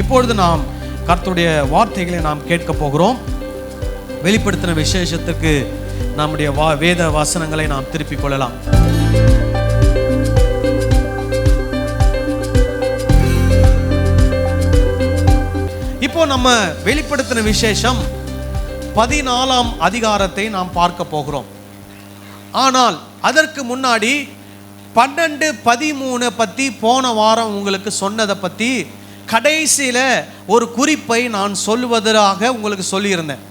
இப்பொழுது நாம் கர்த்தருடைய வார்த்தைகளை நாம் கேட்க போகிறோம். வெளிப்படுத்தின விசேஷத்துக்கு நம்முடைய வேத வசனங்களை நாம் திருப்பிக் கொள்ளலாம். இப்போ நம்ம வெளிப்படுத்தின விசேஷம் 14ஆம் அதிகாரத்தை நாம் பார்க்க போகிறோம். ஆனால் அதற்கு முன்னாடி 12, 13 பற்றி போன வாரம் உங்களுக்கு சொன்னதை பற்றி கடைசியில் ஒரு குறிப்பை நான் சொல்லுவதாக உங்களுக்கு சொல்லியிருந்தேன்.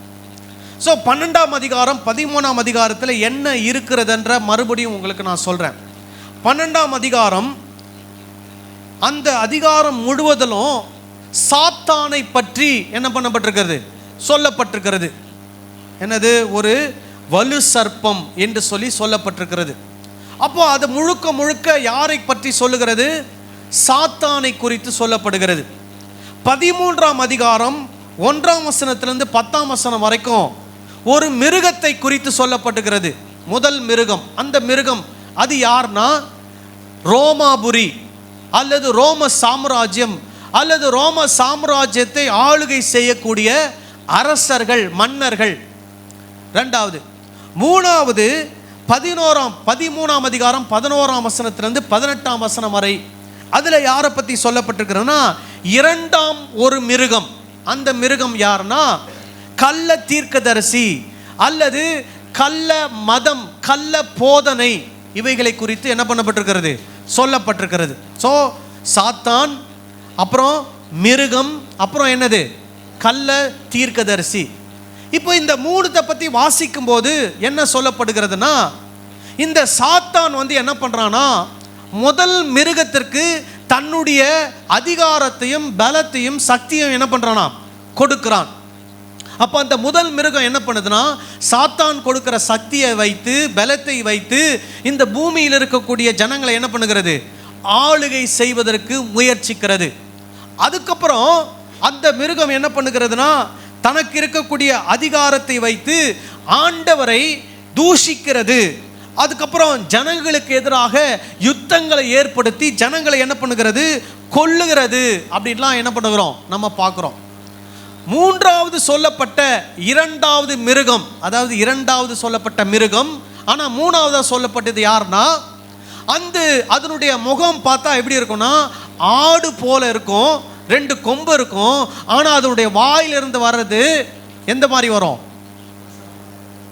ஸோ 12ஆம் அதிகாரம் 13ஆம் அதிகாரத்தில் என்ன இருக்கிறதுன்ற மறுபடியும் உங்களுக்கு நான் சொல்கிறேன். 12ஆம் அதிகாரம், அந்த அதிகாரம் முழுவதிலும் சாத்தானை பற்றி என்ன பண்ணப்பட்டிருக்கிறது, சொல்லப்பட்டிருக்கிறது. என்னது, ஒரு வலு சர்ப்பம் என்று சொல்லப்பட்டிருக்கிறது. அப்போ அது முழுக்க முழுக்க யாரை பற்றி சொல்லுகிறது? சாத்தானை குறித்து சொல்லப்படுகிறது. 13ஆம் அதிகாரம் 1ஆம் வசனத்திலிருந்து 10ஆம் வசனம் வரைக்கும் ஒரு மிருகத்தை குறித்து சொல்லப்பட்டுகிறது. முதல் மிருகம், அந்த மிருகம் அது யார்னா, ரோமாபுரி அல்லது ரோம சாம்ராஜ்யம் அல்லது ரோம சாம்ராஜ்யத்தை ஆளுகை செய்யக்கூடிய அரசர்கள், மன்னர்கள். ரெண்டாவது. மூணாவது 13ஆம் அதிகாரம் 11ஆம் வசனத்திலிருந்து 18ஆம் வசனம் வரை அதில் யாரை பற்றி சொல்லப்பட்டிருக்கிறதுனா, இரண்டாம் ஒரு மிருகம். அந்த மிருகம் யாருன்னா, கள்ள தீர்க்கதரிசி அல்லது கள்ள மதம், கள்ள போதனை, இவைகளை குறித்து என்ன பண்ணப்பட்டிருக்கிறது, சொல்லப்பட்டிருக்கிறது. ஸோ சாத்தான், அப்புறம் மிருகம், அப்புறம் என்னது, கள்ள தீர்க்கதரிசி. இப்போ இந்த மூணுத்தை பற்றி வாசிக்கும் போது என்ன சொல்லப்படுகிறதுனா, இந்த சாத்தான் என்ன பண்ணுறான்னா, முதல் மிருகத்திற்கு தன்னுடைய அதிகாரத்தையும் பலத்தையும் சக்தியும் என்ன பண்ணுறானா, கொடுக்கிறான். அப்போ அந்த முதல் மிருகம் என்ன பண்ணுதுன்னா, சாத்தான் கொடுக்கிற சக்தியை வைத்து, பலத்தை வைத்து இந்த பூமியில் இருக்கக்கூடிய ஜனங்களை என்ன பண்ணுகிறது, ஆளுகை செய்வதற்கு முயற்சிக்கிறது. அதுக்கப்புறம் அந்த மிருகம் என்ன பண்ணுகிறதுனா, தனக்கு இருக்கக்கூடிய அதிகாரத்தை வைத்து ஆண்டவரை தூஷிக்கிறது. அதுக்கப்புறம் ஜனங்களுக்கு எதிராக யுத்தங்களை ஏற்படுத்தி ஜனங்களை என்ன பண்ணுகிறது, கொல்லுகிறது. அப்படின்லாம் என்ன பண்ணுகிறோம், நம்ம பார்க்குறோம். மூன்றாவது சொல்லப்பட்ட இரண்டாவது மிருகம், அதாவது இரண்டாவது சொல்லப்பட்ட மிருகம், ஆனால் மூணாவதாக சொல்லப்பட்டது யாருன்னா, அதனுடைய முகம் பார்த்தா எப்படி இருக்கும்னா, ஆடு போல இருக்கும், 2 கொம்பு இருக்கும். ஆனால் அதனுடைய வாயிலிருந்து வர்றது எந்த மாதிரி வரும்,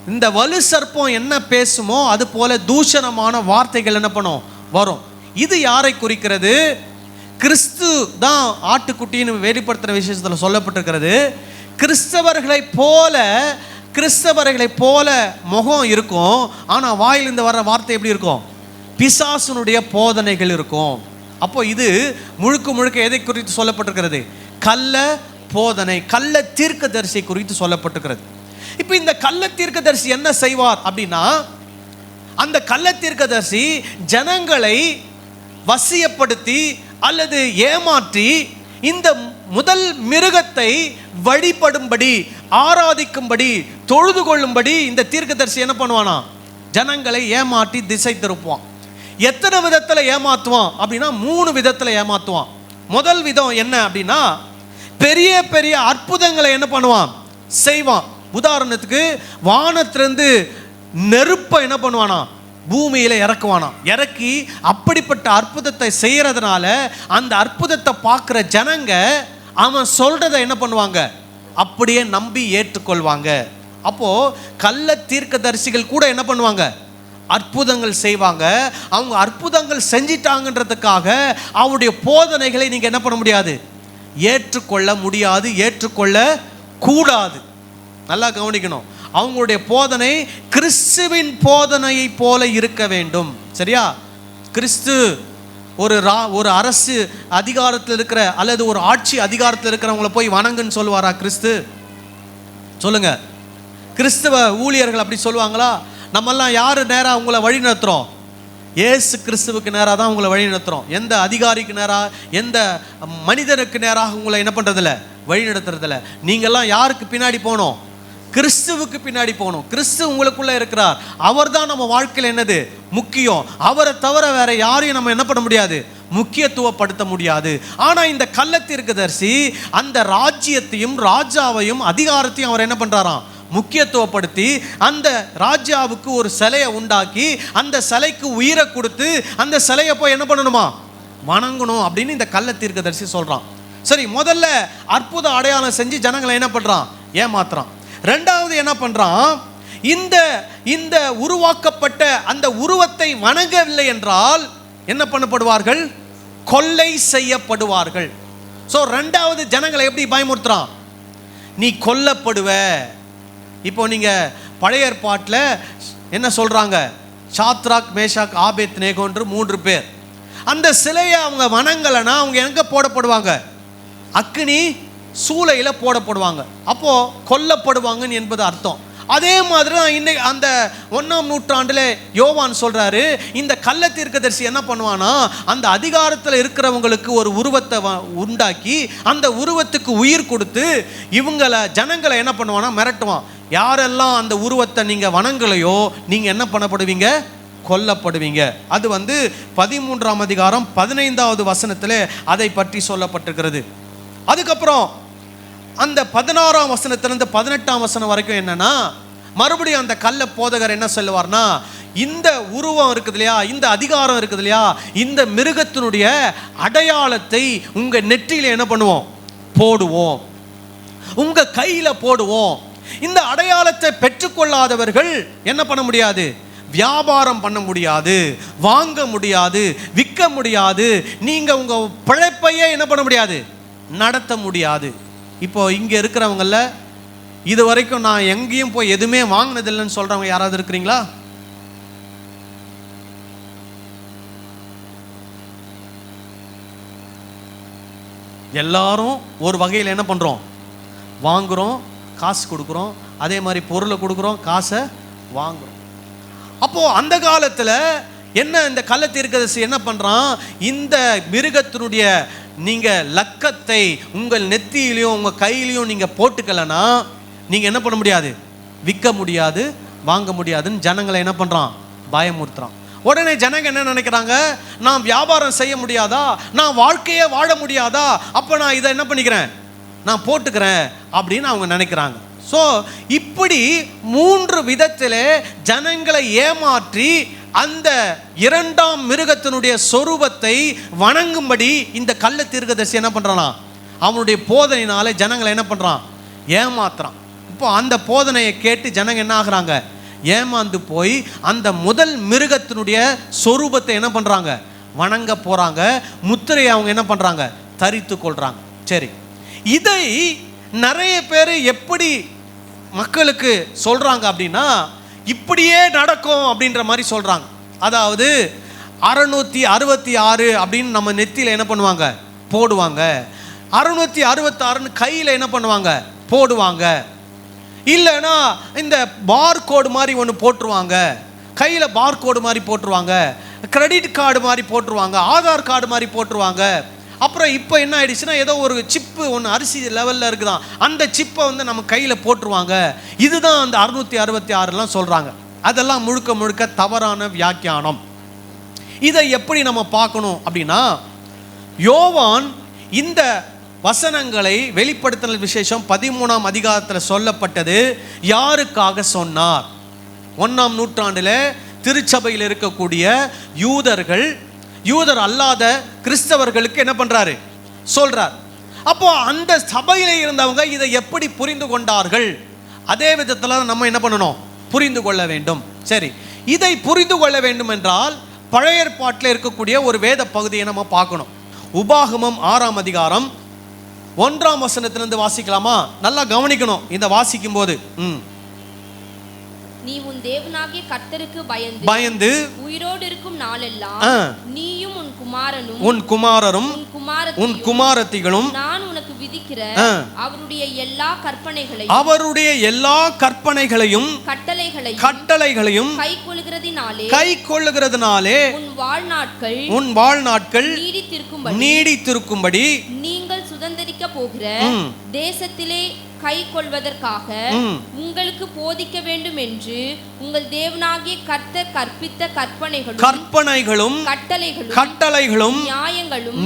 இந்த வலு சர்ப்பம் என்ன பேசுமோ அது போல தூஷணமான வார்த்தைகள் என்ன பண்ணும், வரும். இது யாரை குறிக்கிறது? கிறிஸ்து தான் ஆட்டுக்குட்டின்னு வெளிப்படுத்தின விசேஷத்தில் சொல்லப்பட்டிருக்கிறது. கிறிஸ்தவர்களை போல முகம் இருக்கும், ஆனால் வாயிலிருந்து வர்ற வார்த்தை எப்படி இருக்கும், பிசாசுனுடைய போதனைகள் இருக்கும். அப்போ இது முழுக்க முழுக்க எதை குறித்து சொல்லப்பட்டிருக்கிறது, கள்ள போதனை, கள்ள தீர்க்கதரிசி குறித்து சொல்லப்பட்டிருக்கிறது. இப்போ இந்த கள்ள தீர்க்கதரிசி என்ன செய்வார் அப்படின்னா, அந்த கள்ள தீர்க்கதரிசி ஜனங்களை வசியப்படுத்தி அல்லது ஏமாற்றி இந்த முதல் மிருகத்தை வழிபடும்படி, ஆராதிக்கும்படி, தொழுது கொள்ளும்படி இந்த தீர்க்கதரிசி என்ன பண்ணுவானா, ஜனங்களை ஏமாற்றி திசை திருப்புவான். எத்தனை விதத்தில் ஏமாற்றுவான் அப்படின்னா, 3 விதத்தில் ஏமாற்றுவான். முதல் விதம் என்ன அப்படின்னா, பெரிய பெரிய அற்புதங்களை என்ன பண்ணுவான், செய்வான். உதாரணத்துக்கு வானத்திலிருந்து நெருப்பை என்ன பண்ணுவானா, பூமியில இறக்குவானா. இறக்கி அப்படிப்பட்ட அற்புதத்தை செய்யறதுனால அந்த அற்புதத்தை பார்க்குற ஜனங்க அவன் சொல்றதை என்ன பண்ணுவாங்க, அப்படியே நம்பி ஏற்றுக்கொள்வாங்க. அப்போ கள்ள தீர்க்கதரிசிகள் கூட என்ன பண்ணுவாங்க, அற்புதங்கள் செய்வாங்க. அவங்க அற்புதங்கள் செஞ்சிட்டாங்கன்றதுக்காக அவருடைய போதனைகளை நீங்க என்ன பண்ண முடியாது, ஏற்றுக்கொள்ள முடியாது, ஏற்றுக்கொள்ள கூடாது. நல்லா கவனிக்கணும். அவங்களுடைய போதனை கிறிஸ்துவின் போதனையை போல இருக்க வேண்டும். சரியா? கிறிஸ்து ஒரு அரசு அதிகாரத்தில் இருக்கிற அல்லது ஒரு ஆட்சி அதிகாரத்தில் இருக்கிறவங்களை போய் வணங்குன்னு சொல்லுவாரா கிறிஸ்து? சொல்லுங்க. கிறிஸ்துவ ஊழியர்கள் அப்படி சொல்லுவாங்களா? நம்மெல்லாம் யாரு நேராக உங்களை வழி நடத்துகிறோம்? ஏசு கிறிஸ்துவுக்கு நேராக தான் உங்களை வழி நடத்துகிறோம். எந்த அதிகாரிக்கு நேராக, எந்த மனிதனுக்கு நேராக உங்களை என்ன பண்ணுறதில்ல, வழி நடத்துறதில்ல. நீங்கள்லாம் யாருக்கு பின்னாடி போகணும், கிறிஸ்துவுக்கு பின்னாடி போகணும். கிறிஸ்து உங்களுக்குள்ள இருக்கிறார். அவர் தான் நம்ம வாழ்க்கையில் என்னது முக்கியம். அவரை தவிர வேற யாரையும் நம்ம என்ன பண்ண முடியாது, முக்கியத்துவப்படுத்த முடியாது. ஆனா இந்த கள்ளத்தீர்க்கதரிசி அந்த ராஜ்யத்தையும் ராஜாவையும் அதிகாரத்தையும் அவர் என்ன பண்றாராம், முக்கியத்துவப்படுத்தி அந்த ராஜாவுக்கு ஒரு சிலையை உண்டாக்கி அந்த சிலைக்கு உயிரை கொடுத்து அந்த சிலையை போய் என்ன பண்ணணுமா, வணங்கணும் அப்படின்னு இந்த கள்ளத்தீர்க்கதரிசி சொல்றான். சரி, முதல்ல அற்புத அடையாளம் செஞ்சு ஜனங்களை என்ன பண்றான், ஏமாத்துறான். ரெண்டாவது என்ன பண்றான், இந்த உருவாக்கப்பட்ட அந்த உருவத்தை வணங்கவில்லை என்றால் என்ன பண்ணப்படுவார்கள், கொள்ளை செய்யப்படுவார்கள். ஸோ ரெண்டாவது ஜனங்களை எப்படி பயமுறுத்துறான், நீ கொல்லப்படுவ. இப்போ நீங்க பழைய ஏற்பாட்டில் என்ன சொல்றாங்க, சாத்ராக் மேஷாக் ஆபேத் நேகோன்று 3 பேர். அந்த சிலையை அவங்க வணங்கலைன்னா அவங்க எங்க போடப்படுவாங்க, அக்னி சூளையில போடப்படுவாங்க. அப்போ கொல்லப்படுவாங்கன்னு என்பது அர்த்தம். அதே மாதிரி தான் இன்னைக்கு அந்த 1ஆம் நூற்றாண்டில் யோவான் சொல்றாரு, இந்த கள்ளத்தீர்க்கதரிசி என்ன பண்ணுவானா, அந்த அதிகாரத்தில் இருக்கிறவங்களுக்கு ஒரு உருவத்தை உண்டாக்கி அந்த உருவத்துக்கு உயிர் கொடுத்து இவங்களை ஜனங்களை என்ன பண்ணுவானா, மிரட்டுவான். யாரெல்லாம் அந்த உருவத்தை நீங்க வணங்கலையோ நீங்க என்ன பண்ணப்படுவீங்க, கொல்லப்படுவீங்க. அது 13ஆம் அதிகாரம் 15வது வசனத்தில் அதை பற்றி சொல்லப்பட்டிருக்கிறது. அதுக்கப்புறம் அந்த 16ஆம் வசனத்திலிருந்து 18ஆம் வசனம் வரைக்கும் என்னன்னா, மறுபடியும் அந்த கள்ள போதகர் என்ன சொல்லுவார்னா, இந்த உருவம் இருக்குது இல்லையா, இந்த அதிகாரம் இருக்குது இல்லையா, இந்த மிருகத்தினுடைய அடையாளத்தை உங்க நெற்றியில என்ன பண்ணுவோம், போடுவோம், உங்க கையில போடுவோம். இந்த அடையாளத்தை பெற்றுக்கொள்ளாதவர்கள் என்ன பண்ண முடியாது, வியாபாரம் பண்ண முடியாது, வாங்க முடியாது, விற்க முடியாது, நீங்க உங்க பிழைப்பையே என்ன பண்ண முடியாது, நடத்த முடியாது. இப்போ இங்க இருக்கிறவங்கள இது வரைக்கும் நான் எங்கேயும் போய் எதுவுமே வாங்கினதில்லைன்னு சொல்றவங்க யாராவது இருக்கிறீங்களா? எல்லாரும் ஒரு வகையில் என்ன பண்றோம், வாங்குறோம், காசு கொடுக்குறோம், அதே மாதிரி பொருளை கொடுக்குறோம், காசை வாங்குறோம். அப்போ அந்த காலத்துல என்ன இந்த கள்ளத்தீர்க்கதரிசி என்ன பண்றான், இந்த மிருகத்தினுடைய நீங்க லக்கத்தை உங்கள் நெத்தியிலையும் உங்க கையிலையும் நீங்க போட்டுக்கலனா நீங்க என்ன பண்ண முடியாது, விற்க முடியாது, வாங்க முடியாதுன்னு ஜனங்களை என்ன பண்றான், பயமுறுத்துறான். உடனே ஜனங்க என்ன நினைக்கிறாங்க, நான் வியாபாரம் செய்ய முடியாதா, நான் வாழ்க்கையே வாழ முடியாதா, அப்ப நான் இதை என்ன பண்ணிக்கிறேன், நான் போட்டுக்கிறேன் அப்படின்னு அவங்க நினைக்கிறாங்க. ஸோ இப்படி 3 விதத்திலே ஜனங்களை ஏமாற்றி அந்த 2ஆம் மிருகத்தினுடைய சொரூபத்தை வணங்கும்படி இந்த கள்ளத்தீர்க்கதரிசி என்ன பண்றானா, அவனுடைய போதனையினாலே ஜனங்களை என்ன பண்றான், ஏமாத்துறான். இப்போ அந்த போதனையை கேட்டு ஜனங்க என்ன ஆகுறாங்க, ஏமாந்து போய் அந்த முதல் மிருகத்தினுடைய சொரூபத்தை என்ன பண்றாங்க, வணங்க போறாங்க. முத்திரையை அவங்க என்ன பண்றாங்க, தரித்து கொள்றாங்க. சரி, இதை நிறைய பேர் எப்படி மக்களுக்கு சொல்றாங்க அப்படின்னா, இப்படியே நடக்கும் அப்படின்ற மாதிரி சொல்றாங்க. அதாவது 666 அப்படின்னு நம்ம நெத்தியில என்ன பண்ணுவாங்க, போடுவாங்க. 666 கையில என்ன பண்ணுவாங்க, போடுவாங்க. இல்லைன்னா இந்த பார்கோடு மாதிரி ஒன்று போட்டுருவாங்க, கையில பார்கோடு மாதிரி போட்டுருவாங்க, கிரெடிட் கார்டு மாதிரி போட்டுருவாங்க, ஆதார் கார்டு மாதிரி போட்டுருவாங்க. அப்புறம் இப்போ என்ன ஆயிடுச்சுன்னா, ஏதோ ஒரு சிப்பு ஒன்று அரிசி லெவலில் இருக்குதான், அந்த சிப்பை நம்ம கையில் போட்டுருவாங்க. இதுதான் அந்த 666 சொல்கிறாங்க. அதெல்லாம் முழுக்க முழுக்க தவறான வியாக்கியானம். இதை எப்படி நம்ம பார்க்கணும் அப்படின்னா, யோவான் இந்த வசனங்களை வெளிப்படுத்தல் விசேஷம் 13ஆம் அதிகாரத்தில் சொல்லப்பட்டது யாருக்காக சொன்னார்? 1ஆம் நூற்றாண்டில் திருச்சபையில் இருக்கக்கூடிய யூதர்கள், யூதர் அல்லாத கிறிஸ்தவர்களுக்கு என்ன பண்றாரு, சொல்றார். அப்போ அந்த சபையில இருந்தவங்க இதை எப்படி புரிந்து கொண்டார்கள், அதே விதத்தில் நம்ம என்ன பண்ணணும், புரிந்து கொள்ள வேண்டும். சரி, இதை புரிந்து கொள்ள வேண்டும் என்றால் பழைய ஏற்பாட்டில் இருக்கக்கூடிய ஒரு வேத பகுதியை நம்ம பார்க்கணும். உபாகமம் 6ஆம் அதிகாரம் 1ஆம் வசனத்திலிருந்து வாசிக்கலாமா? நல்லா கவனிக்கணும் இந்த வாசிக்கும் போது. நீ உன் தேவனாகிய கர்த்தருக்கு பயந்து உயிரோடு இருக்கும் நாளெல்லாம் நீயும் உன் குமாரரும் உன் குமாரத்திகளும் நான் உனக்கு விதிக்கிற அவருடைய எல்லா கற்பனைகளையும் கட்டளைகளையும் கைக்கொள்ளுகிறதினாலே உன் வாழ்நாட்கள் நீடித்திருக்கும்படி நீங்கள் சுதந்தரிக்க போகிற தேசத்திலே கை கொள்வதற்காக உங்களுக்கு போதிக்க வேண்டும் என்று உங்கள் தேவனாகிய கர்த்தர் கற்பித்த கற்பனைகளும் கட்டளைகளும்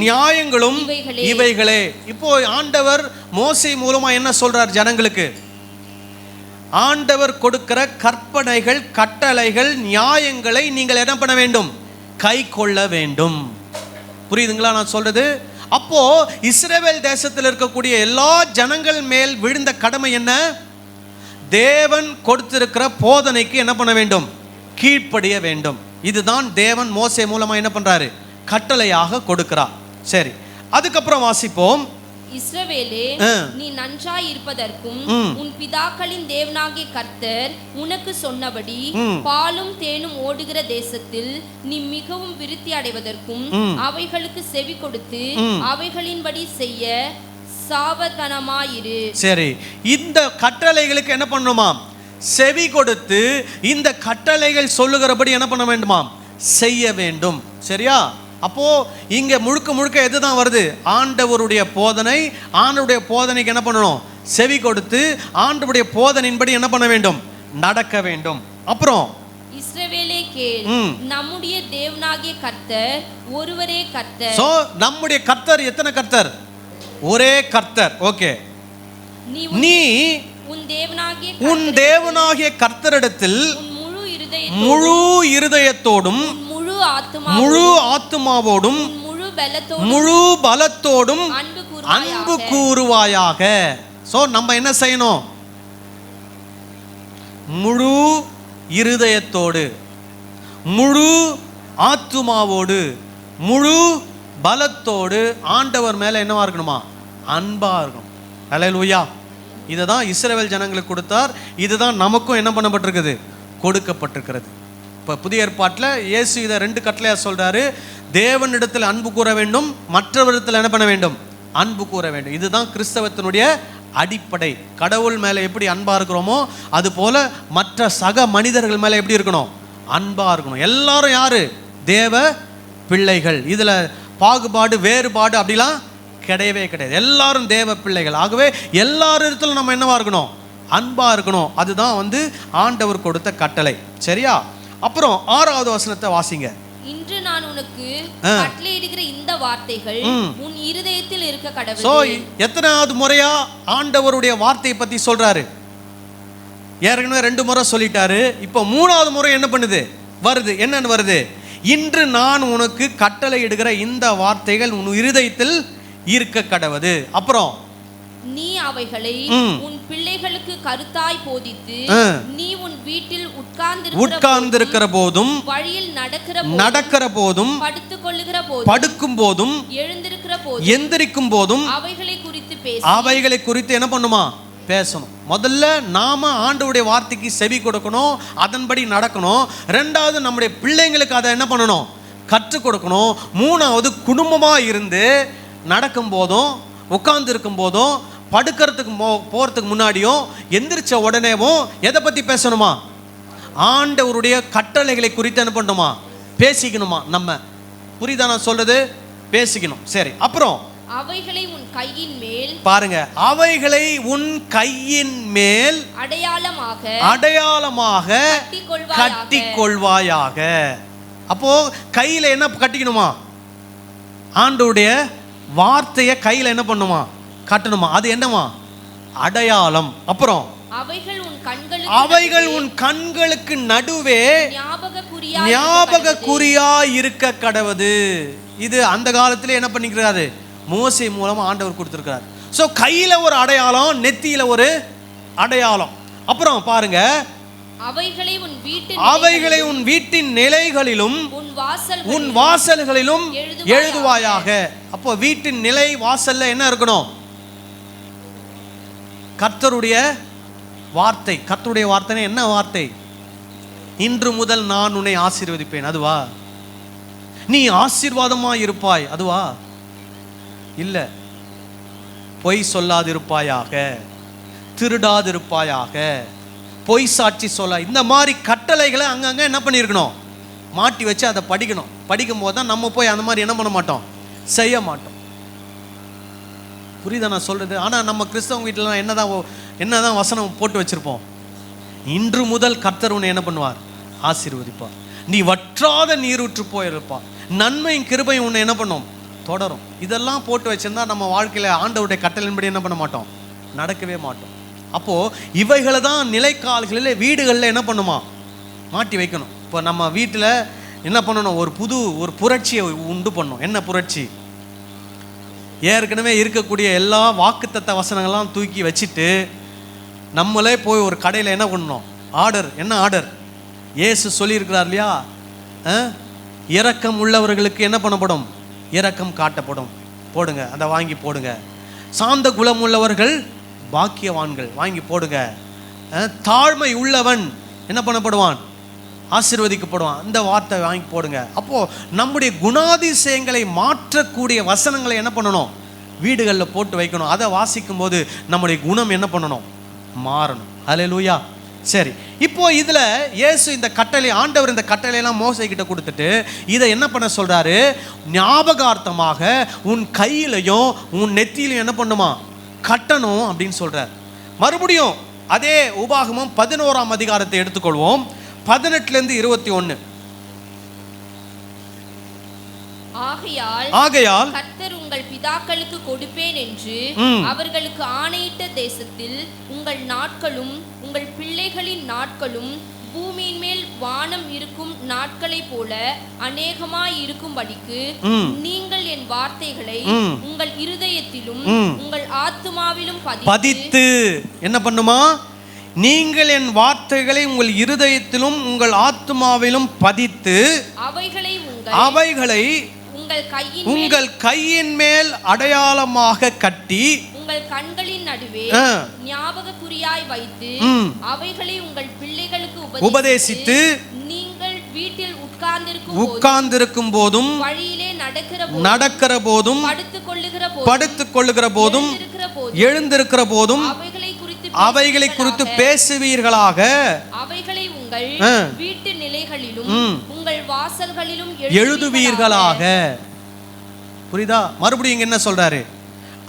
நியாயங்களும் இவைகளே. இப்போ ஆண்டவர் மோசே மூலமா என்ன சொல்றார் ஜனங்களுக்கு? ஆண்டவர் கொடுக்கிற கற்பனைகள், கட்டளைகள், நியாயங்களை நீங்கள் என்ன பண்ண வேண்டும்? கை கொள்ள வேண்டும். புரியுதுங்களா நான் சொல்றது? அப்போ இஸ்ரவேல் தேசத்தில் இருக்கக்கூடிய எல்லா ஜனங்கள் மேல் விழுந்த கடமை என்ன? தேவன் கொடுத்திருக்கிற போதனைக்கு என்ன பண்ண வேண்டும்? கீழ்ப்படிய வேண்டும். இதுதான் தேவன் மோசே மூலமா என்ன பண்றாரு? கட்டளையாக கொடுக்கிறார். சரி, அதுக்கப்புறம் வாசிப்போம். இஸ்ரவேலே, நீ நன்றாய் இருப்பதற்கும் உன் பிதாக்களின் தேவனாகிய கர்த்தர் உனக்கு சொன்னபடி பாலும் தேனும் ஓடுகிற தேசத்தில் நீ மிகவும் விருத்தி அடைவதற்கும் அவைகளுக்கு செவி கொடுத்து அவைகளின்படி செய்ய சாவதானமாயிரு. சரி, இந்த கட்டளைகளுக்கு என்ன பண்ணணுமாம்? செவி கொடுத்து இந்த கட்டளைகள் சொல்லுகிறபடி என்ன பண்ண வேண்டுமாம்? செய்ய வேண்டும். சரியா? அப்போ இங்க முழுக்க எதுதான் வருது? ஆண்டவருடைய போதனை. ஆண்டவருடைய போதனைக்கு என்ன பண்ணணும்? செவி கொடுத்து ஆண்டவருடைய போதனையின்படி என்ன பண்ண வேண்டும்? நடக்க வேண்டும். அப்புறம் இஸ்ரவேலே கேள், நம்முடைய தேவனாகிய கர்த்தர் ஒருவரே கர்த்தர். சோ நம்முடைய கர்த்தர் எத்தனை கர்த்தர்? ஒரே கர்த்தர். ஓகே, நீ உன் தேவனாகிய கர்த்தரிடத்தில் முழு இருதயத்தோடும் முழு ஆத்துமாவோடும் முழு பலத்தோடும் அன்பு கூறுவாயாக. சோ நம்ம என்ன செய்யணும்? முழு இருதயத்தோடு, முழு ஆத்துமாவோடு, முழு பலத்தோடு ஆண்டவர் மேல என்னவா இருக்கணுமா? அன்பா இருக்கணும். அல்லேலூயா. இதை தான் இஸ்ரவேல் ஜனங்களுக்கு கொடுத்தார். இதுதான் நமக்கும் என்ன பண்ணப்பட்டிருக்குது? கொடுக்கப்பட்டிருக்கிறது. இப்போ புதிய ஏற்பாட்டில் இயேசு இதை 2 கட்டளையாக சொல்கிறாரு. தேவனிடத்தில் அன்பு கூற வேண்டும், மற்றவரிடத்தில் என்ன பண்ண வேண்டும்? அன்பு கூற வேண்டும். இதுதான் கிறிஸ்தவத்தினுடைய அடிப்படை. கடவுள் மேலே எப்படி அன்பாக இருக்கிறோமோ அது போல மற்ற சக மனிதர்கள் மேலே எப்படி இருக்கணும்? அன்பாக இருக்கணும். எல்லாரும் யாரு? தேவ பிள்ளைகள். இதில் பாகுபாடு, வேறுபாடு அப்படிலாம் கிடையவே கிடையாது. எல்லாரும் தேவ பிள்ளைகள். ஆகவே எல்லாரிடத்திலும் நம்ம என்னவா இருக்கணும்? அன்பா இருக்கணும். அதுதான் ஆண்டவர் கொடுத்த கட்டளை. சரியா? அப்புறம் 6வது வசனத்தை வாசிங்க. இன்று நான் உனக்கு கட்டளையிடுகிற இந்த வார்த்தைகள் உன் இருதயத்தில் இருக்க கடவுள். சோ எத்தனாவது முறையா ஆண்டவருடைய வார்த்தையை பத்தி சொல்றாரு? ஏற்கனவே 2 முறை சொல்லிட்டாரு. இப்போ 3வது முறை என்ன பண்ணுது? வருது. என்னன்னு வருது? இன்று நான் உனக்கு கட்டளையிடுகிற இந்த வார்த்தைகள் உன் இருதயத்தில் இருக்க கடவுது. அப்புறம் நீ அவைகளை உன் பிள்ளைகளுக்கு கருத்தாய் போதித்து நீ உன் வீட்டில் உட்கார்ந்திருக்கிற போதும், வழியில் நடக்கிற போதும், படுக்கும் போதும், எந்திரிக்கும் போதும் அவைகளை குறித்து என்ன பண்ணுமா? பேசணும். முதல்ல நாம ஆண்டவருடைய வார்த்தைக்கு செவி கொடுக்கணும், அதன்படி நடக்கணும். 2வது நம்முடைய பிள்ளைங்களுக்கு அதை என்ன பண்ணணும்? கற்றுக் கொடுக்கணும். 3வது குடும்பமா இருந்து நடக்கும் போதும், உட்கார்ந்து இருக்கும் போதும், படுக்கிறதுக்கு போறதுக்கு முன்னாடியும், எந்திரிச்ச உடனேவும் எதை பத்தி பேசணுமா? ஆண்டவருடைய கட்டளைகளை குறித்து என்ன பண்ணணுமா? பேசிக்கணுமா? நம்ம புரியுதா நான் சொல்றது? பேசிக்கணும். சரி, அப்புறம் அவைகளை உன் கையின் மேல், பாருங்க, அவைகளை உன் கையின் மேல் அடையாளமாக கட்டிக்கொள்வாயாக. அப்போ கையில என்ன கட்டிக்கணுமா? ஆண்டவருடைய வார்த்தையை கையில என்ன பண்ணுமா? கட்டணுமா? அது என்னமா? அடையாளம். அப்புறம் அவைகள் உன் கண்களுக்கு நடுவே ஞாபக குறியா இருக்க கடவுது. இது அந்த காலத்திலே என்ன பண்ணிக்கிறாரு? மோசே மூலமா ஆண்டவர் கொடுத்திருக்கிறார். சோ கையில ஒரு அடையாளம், நெத்தியில ஒரு அடையாளம். அப்புறம் பாருங்க, அவைகளை உன் வீட்டின் நிலைகளிலும் உன் வாசல்களிலும் எழுதுவாயாக. அப்போ வீட்டின் நிலை, வாசல்ல என்ன இருக்கணும்? கர்த்தருடைய வார்த்தை. கர்த்தருடைய வார்த்தை என்ன வார்த்தை? இன்று முதல் நான் உன்னை ஆசீர்வதிப்பேன். அதுவா? நீ ஆசீர்வாதமா இருப்பாய். அதுவா? இல்ல. பொய் சொல்லாதிருப்பாயாக, திருடாதிருப்பாயாக, பொய் சாட்சி சொல்ல, இந்த மாதிரி கட்டளைகளை அங்கங்க என்ன பண்ணியிருக்கணும்? மாட்டி வச்சு அதை படிக்கணும். படிக்கும் போது தான் நம்ம போய் அந்த மாதிரி என்ன பண்ண மாட்டோம்? செய்ய மாட்டோம். புரியுதா நான் சொல்றது? ஆனால் நம்ம கிறிஸ்தவங்க வீட்டிலலாம் என்னதான் வசனம் போட்டு வச்சிருப்போம், இன்று முதல் கர்த்தர் உன்னை என்ன பண்ணுவார், ஆசீர்வதிப்பார், நீ வற்றாத நீரூற்று போயிருப்பார், நன்மையும் கிருபையும் உன்னை என்ன பண்ணும், தொடரும். இதெல்லாம் போட்டு வச்சிருந்தா நம்ம வாழ்க்கையில் ஆண்டவருடைய கட்டளையின்படி என்ன பண்ண மாட்டோம், நடக்கவே மாட்டோம். அப்போது இவைகளை தான் நிலைக்கால்களில் வீடுகளில் என்ன பண்ணுமா, மாட்டி வைக்கணும். இப்போ நம்ம வீட்டில் என்ன பண்ணணும், ஒரு புரட்சியை உண்டு பண்ணணும். என்ன புரட்சி? ஏற்கனவே இருக்கக்கூடிய எல்லா வாக்குத்தத்த வசனங்கள்லாம் தூக்கி வச்சுட்டு நம்மளே போய் ஒரு கடையில் என்ன பண்ணணும், என்ன ஆர்டர்? இயேசு சொல்லியிருக்கிறார் இல்லையா, இரக்கம் உள்ளவர்களுக்கு என்ன பண்ணப்படும், இரக்கம் காட்டப்படும், போடுங்க, அதை வாங்கி போடுங்க. சாந்த குலம் உள்ளவர்கள் பாக்கியவான்கள், வாங்கி போடுங்க. தாழ்மை உள்ளவன் என்ன பண்ணப்படுவான், ஆசீர்வதிக்கப்படுவான், அந்த வார்த்தை வாங்கி போடுங்க. அப்போது நம்முடைய குணாதிசயங்களை மாற்றக்கூடிய வசனங்களை என்ன பண்ணணும், வீடுகளில் போட்டு வைக்கணும். அதை வாசிக்கும் போது நம்முடைய குணம் என்ன பண்ணணும், மாறணும். அல்லேலூயா. சரி, இப்போ இதில் இயேசு இந்த கட்டளை, ஆண்டவர் இந்த கட்டளையெல்லாம் மோசேக்கிட்ட கொடுத்துட்டு இதை என்ன பண்ண சொல்கிறாரு, ஞாபகார்த்தமாக உன் கையிலையும் உன் நெத்தியிலையும் என்ன பண்ணுமா, கட்டணும் அப்படின்னு சொல்கிறார். மறுபடியும் அதே உபாகமம் 11ஆம் அதிகாரத்தை எடுத்துக்கொள்வோம், 18லேருந்து 21. ஆகையால் கர்த்தர் உங்கள் பிதாக்களுக்கு கொடுப்பேன் என்று அவர்களுக்கு ஆணையிட்ட தேசத்தில் உங்கள் நாட்களும் உங்கள் பிள்ளைகளின் நாட்களும் பூமியின் மேல் வானம் இருக்கும் நாட்களை போல அநேகமாய் இருக்கும்படிக்கு நீங்கள் என் வார்த்தைகளை உங்கள் இருதயத்திலும் உங்கள் ஆத்துமாவிலும் பதித்து என்ன பண்ணுமா, நீங்கள் என் வார்த்தைகளை உங்கள் இருதயத்திலும் உங்கள் ஆத்துமாவிலும் பதித்து அவைகளை உங்கள் கையின் மேல் அடையாளமாக கட்டி உங்கள் கண்களின் நடுவே ஞாபக குறியாய் வைத்து அவைகளை உங்கள் பிள்ளைகளுக்கு உபதேசித்து நீங்கள் வீட்டில் உட்கார்ந்திருக்கும் போதும் வழியிலே நடக்கிற போதும் படுத்துக் கொள்ளுகிற போதும் எழுந்திருக்கிற போதும் அவைகளை குறித்து பேசுவீர்களாக, அவைகளை உங்கள் வீட்டு நிலைகளிலும் உங்கள் வாசல்களிலும் எழுதுவீர்களாக. புரியுதா? மறுபடியும் இங்க என்ன சொல்றாரு,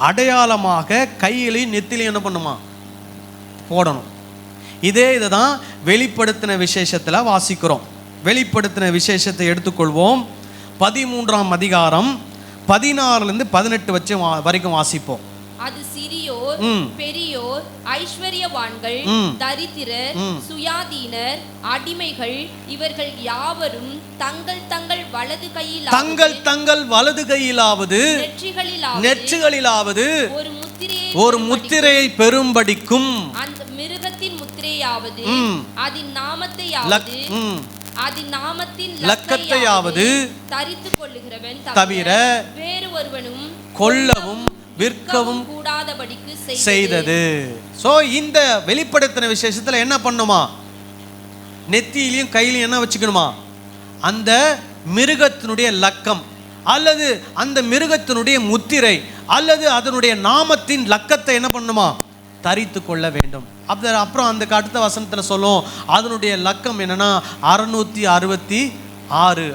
அடையாளமாக கையிலையும் நெத்திலையும் என்ன பண்ணுமா, போடணும். இதைதான் வெளிப்படுத்தின விசேஷத்துல வாசிக்கிறோம். வெளிப்படுத்தின விசேஷத்தை எடுத்துக்கொள்வோம், 13ஆம் அதிகாரம் 14லேருந்து 18 வரைக்கும் வாசிப்போம். அது சிறியோர் பெரியோர், ஐஸ்வர்யவான்கள், தரித்திரர், சுயாதீனர், அடிமைகள், இவர்கள் யாவரும் தங்கள் வலது கையிலாவது நெற்றிகளிலாவது ஒரு முத்திரையை பெறும்படிக்கும் அந்த மிருகத்தின் முத்திரையாவது அதன் நாமத்தின் லக்கத்தையாவது தரித்துக் கொள்ளுகிறவன் தவிர வேறு ஒருவனும் கொல்லவும் விற்கவும் கூடாதபடிக்கு செய்தது. சோ இந்த வெளிப்படுத்தின விசேஷத்துல என்ன பண்ணுமா, நெத்தியிலையும் கையிலையும் என்ன வச்சுக்கணுமா, அந்த மிருகத்தினுடைய லக்கம் அல்லது அந்த மிருகத்தினுடைய முத்திரை அல்லது அதனுடைய நாமத்தின் லக்கத்தை என்ன பண்ணுமா, தரித்து கொள்ள வேண்டும். அப்புறம் அந்த அடுத்த வசனத்துல சொல்லும், அதனுடைய லக்கம் என்னன்னா 666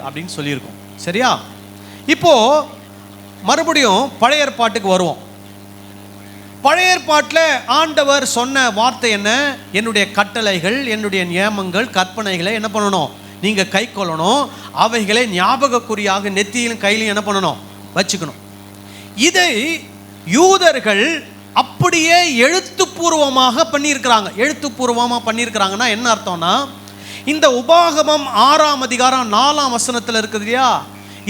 அப்படின்னு சொல்லியிருக்கோம். சரியா? இப்போ மறுபடியும் பழைய ஏற்பாட்டுக்கு வருவோம். பழைய ஏற்பாட்டில் ஆண்டவர் சொன்ன வார்த்தை என்ன, என்னுடைய கட்டளைகள், என்னுடைய நியமங்கள், கற்பனைகளை என்ன பண்ணணும், நீங்க கை கொள்ளணும், அவைகளை ஞாபகக்குறியாக நெத்தியிலும் கையிலும் என்ன பண்ணணும், வச்சுக்கணும். இதை யூதர்கள் அப்படியே எழுத்துப்பூர்வமாக பண்ணியிருக்கிறாங்க. எழுத்துப்பூர்வமாக பண்ணியிருக்கிறாங்கன்னா என்ன அர்த்தம்னா, இந்த உபாகமம் 6ஆம் அதிகாரம் 4ஆம் வசனத்தில் இருக்குது இல்லையா,